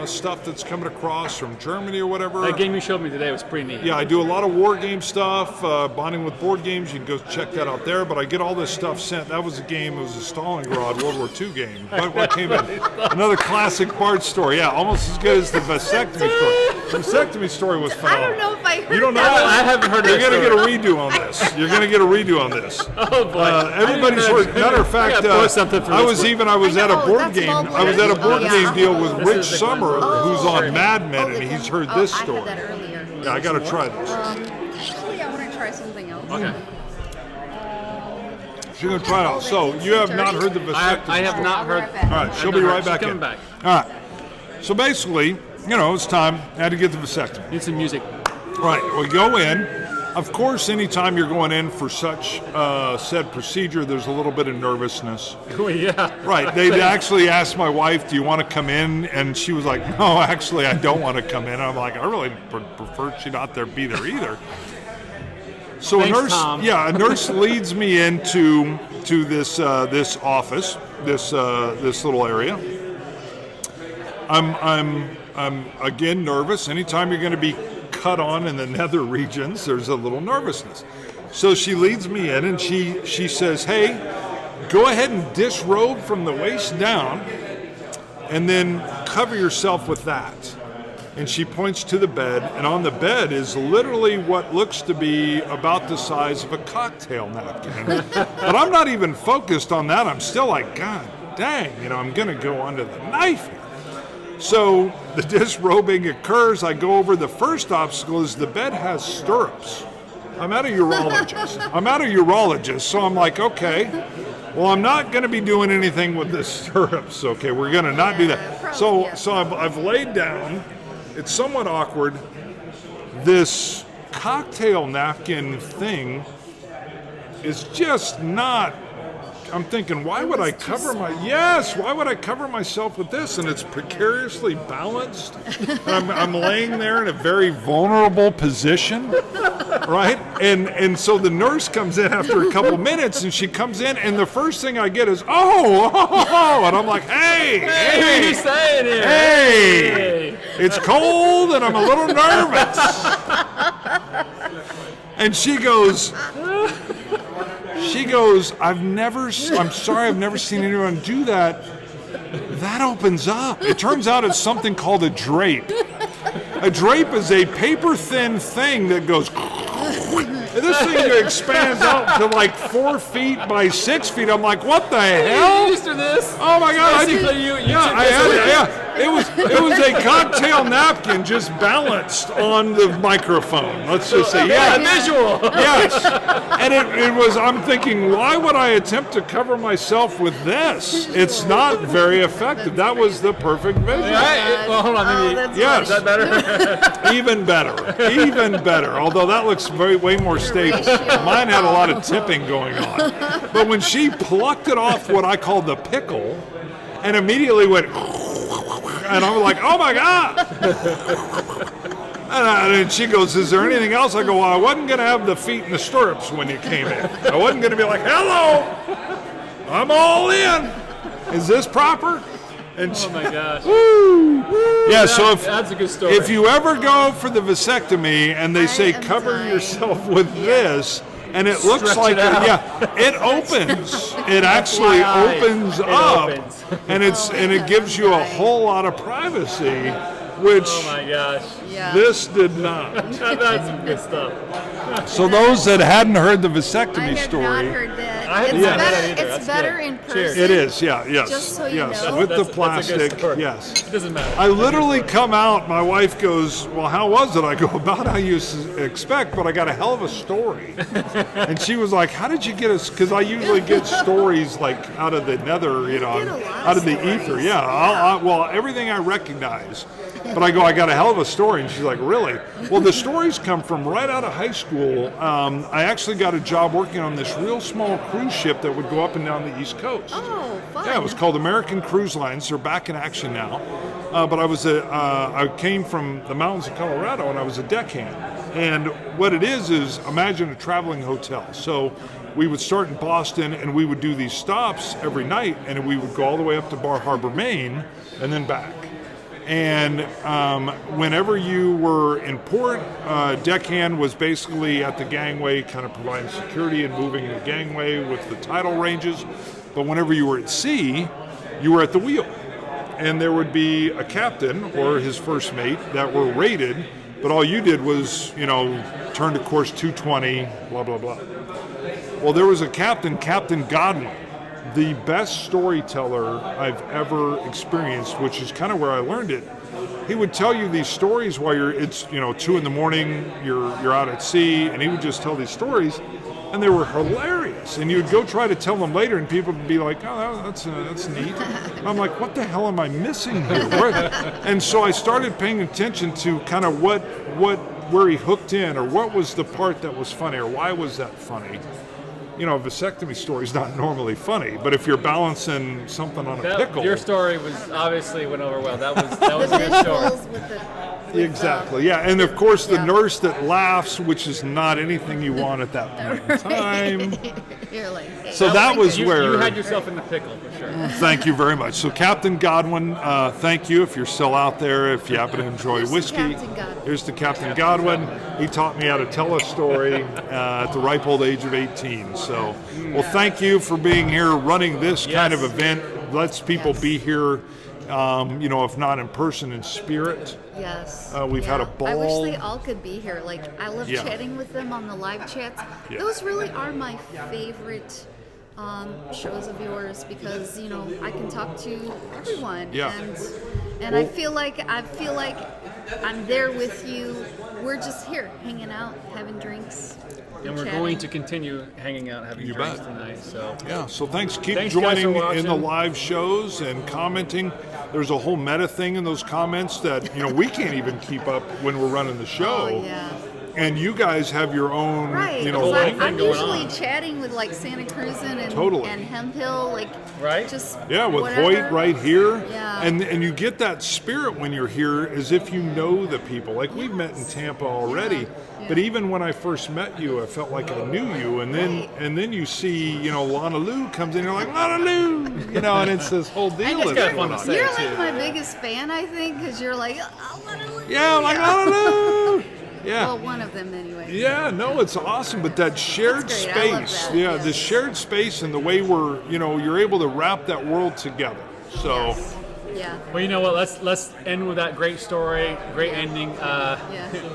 stuff that's coming across from Germany or whatever. That game you showed me today was pretty neat. Yeah, I do a lot of war game stuff, bonding with board games. You can go check that out there. But I get all this stuff sent. That was a game. It was a Stalingrad World War II game. What came in? Another classic Bart story. Yeah, almost as good as the vasectomy story. The vasectomy story was phenomenal. I don't know if I heard You don't know that. that? I haven't heard You're that going to story. get a redo on this. You're going to get a redo on this. Oh boy. Everybody's heard. Matter of fact, I was at a board that's game. about I was at a board yeah. game deal with This Rich is the Summer, cleanser. who's on Mad Men, Okay, and he's then- heard this I story. had that earlier. Yeah, I got to try this. Actually, I want to try something else. Okay. She's gonna try it out. So you have not heard the vasectomy. I have not heard. All right, she'll be right back She's in. coming back. All right. So basically, it's time. I had to get the vasectomy. Need some music. Right. We go in. Of course, anytime you're going in for such said procedure, there's a little bit of nervousness. Oh yeah. Right. They actually asked my wife, "Do you want to come in?" And she was like, "No, actually, I don't want to come in." I'm like, "I really prefer she not be there either." So Thanks, a nurse, Tom. a nurse leads me into this this office, this little area. I'm again nervous. Anytime you're going to be cut on in the nether regions, there's a little nervousness. So she leads me in and she says, "Hey, go ahead and disrobe from the waist down and then cover yourself with that." And she points to the bed, and on the bed is literally what looks to be about the size of a cocktail napkin. But I'm not even focused on that. I'm still like, God dang, I'm going to go under the knife here. So the disrobing occurs. I go over. The first obstacle is the bed has stirrups. I'm at a urologist. So I'm like, okay, well, I'm not going to be doing anything with the stirrups. Okay, we're going to not do that. So I've laid down. It's somewhat awkward. This cocktail napkin thing is just not. I'm thinking, why would I cover myself with this? And it's precariously balanced. And I'm laying there in a very vulnerable position, right? And so the nurse comes in after a couple minutes, and she comes in, and the first thing I get is, oh, and I'm like, hey, What are you saying here? hey, it's cold, and I'm a little nervous. And she goes, I'm sorry, I've never seen anyone do that. That opens up. It turns out it's something called a drape. A drape is a paper-thin thing that goes... And this thing expands out to like 4 feet by 6 feet. I'm like, what the hell? You used to this. Oh my God! Basically, you It was a cocktail napkin just balanced on the microphone. Let's just say, yeah, visual. yes. And it was. I'm thinking, why would I attempt to cover myself with this? It's not very effective. That was the perfect visual. Well, hold on. Maybe. Yes. Is that better? Even better. Although that looks way more stable. Mine had a lot of tipping going on. But when she plucked it off what I call the pickle, and immediately went, and I'm like, oh my God. And she goes, is there anything else? I go, well, I wasn't going to have the feet in the stirrups when you came in. I wasn't going to be like, hello, I'm all in. Is this proper? And Oh my gosh. yeah, so That's a good story. if you ever go for the vasectomy and they say am cover dying. yourself with this, and it looks Stretch like it out. it opens. It actually FYI, opens it up, opens. and it gives you a whole lot of privacy. which Oh my gosh. Yeah. this did not. That's some good stuff. So those that hadn't heard the I vasectomy have story, not heard that. I haven't It's heard that better, either. it's That's better good. in person. Cheers. it is, yes, Just so you yes, know. with the That's a good plastic, story. yes. It doesn't matter. I literally come out, my wife goes, well, how was it? I go, about how you expect, but I got a hell of a story. And she was like, how did you get us? Because I usually get stories like out of the nether, get a lot out of the stories. ether. Yeah, well, everything I recognize. But I go, I got a hell of a story. And she's like, really? Well, the stories come from right out of high school. I actually got a job working on this real small cruise ship that would go up and down the East Coast. Oh, fun. Yeah, it was called American Cruise Lines. They're back in action now. But I came from the mountains of Colorado, and I was a deckhand. And what it is imagine a traveling hotel. So we would start in Boston, and we would do these stops every night, and we would go all the way up to Bar Harbor, Maine, and then back. And whenever you were in port, deckhand was basically at the gangway, kind of providing security and moving the gangway with the tidal ranges. But whenever you were at sea, you were at the wheel. And there would be a captain or his first mate that were rated, but all you did was, turn to course 220, blah, blah, blah. Well, there was a captain, Captain Godwin, the best storyteller I've ever experienced, which is kind of where I learned it. He would tell you these stories while it's 2 a.m, you're out at sea, and he would just tell these stories, and they were hilarious. And you'd go try to tell them later, and people would be like, "Oh, that's neat." And I'm like, "What the hell am I missing here?" And so I started paying attention to kind of where he hooked in, or what was the part that was funny, or why was that funny. A vasectomy story is not normally funny, but if you're balancing something on a pickle. Your story was obviously went over well. That was The a good story. visuals with the Exactly, yeah. And of course the nurse that laughs, which is not anything you want at that point in time. You're like, hey. So that was You where. had yourself in the pickle for sure. Thank you very much. So Captain Godwin, thank you if you're still out there, if you happen to enjoy Here's the whiskey. Captain Godwin. Here's the Captain Godwin. He taught me how to tell a story at the ripe old age of 18. So, well, thank you for being here, running this kind of event. Lets people be here, if not in person, in spirit. Yes. We've had a ball. I wish they all could be here. Like, I love Yeah. chatting with them on the live chats. Yeah. Those really are my favorite shows of yours because I can talk to everyone. Yeah. And I feel like I'm there with you. We're just here hanging out, having drinks. And we're chatting. going to continue hanging out, having You drinks bet. tonight. So Yeah, so thanks. Keep Thanks, guys, for joining watching. in the live shows and commenting. There's a whole meta thing in those comments that Right. we can't even keep up when we're running the show. Oh, yeah. And you guys have your own, Right. whole I'm thing going usually on. chatting with like Santa Cruz and Totally. Hemp Hill, like Right? just Yeah, with whatever. Hoyt right here. Yeah. And you get that spirit when you're here as if you know the people. Like we've met in Tampa already. Yeah. But even when I first met you, I felt like I knew you. And then you see, Lana Lou comes in, you're like, Lana Lou! And it's this whole deal. It's that's kinda going fun to on. say. You're too. like my biggest fan, I think, because you're like, oh, Yeah, I'm like, Lana Lou! Yeah. Well, one of them anyway. Yeah, no, it's awesome. But that shared That's great. I love space, that, yeah, yes. the shared space and the way you're able to wrap that world together. So, Yes. Yeah. Well, you know what? Let's end with that great story, great ending.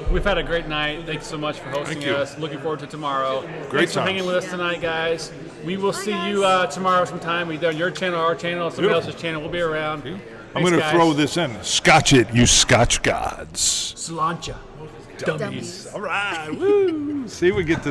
We've had a great night. Thanks so much for hosting Thank you. us. Looking forward to tomorrow. Great Thanks for hanging times. with us Yeah. tonight, guys. We will see guys. you tomorrow sometime, either on your channel, our channel, or somebody Yep. else's channel. We'll be around. I'm Thanks, going to guys. throw this in. Scotch it, you Scotch gods. Slancha. Dummies. Dummies. All right, woo! See, we get to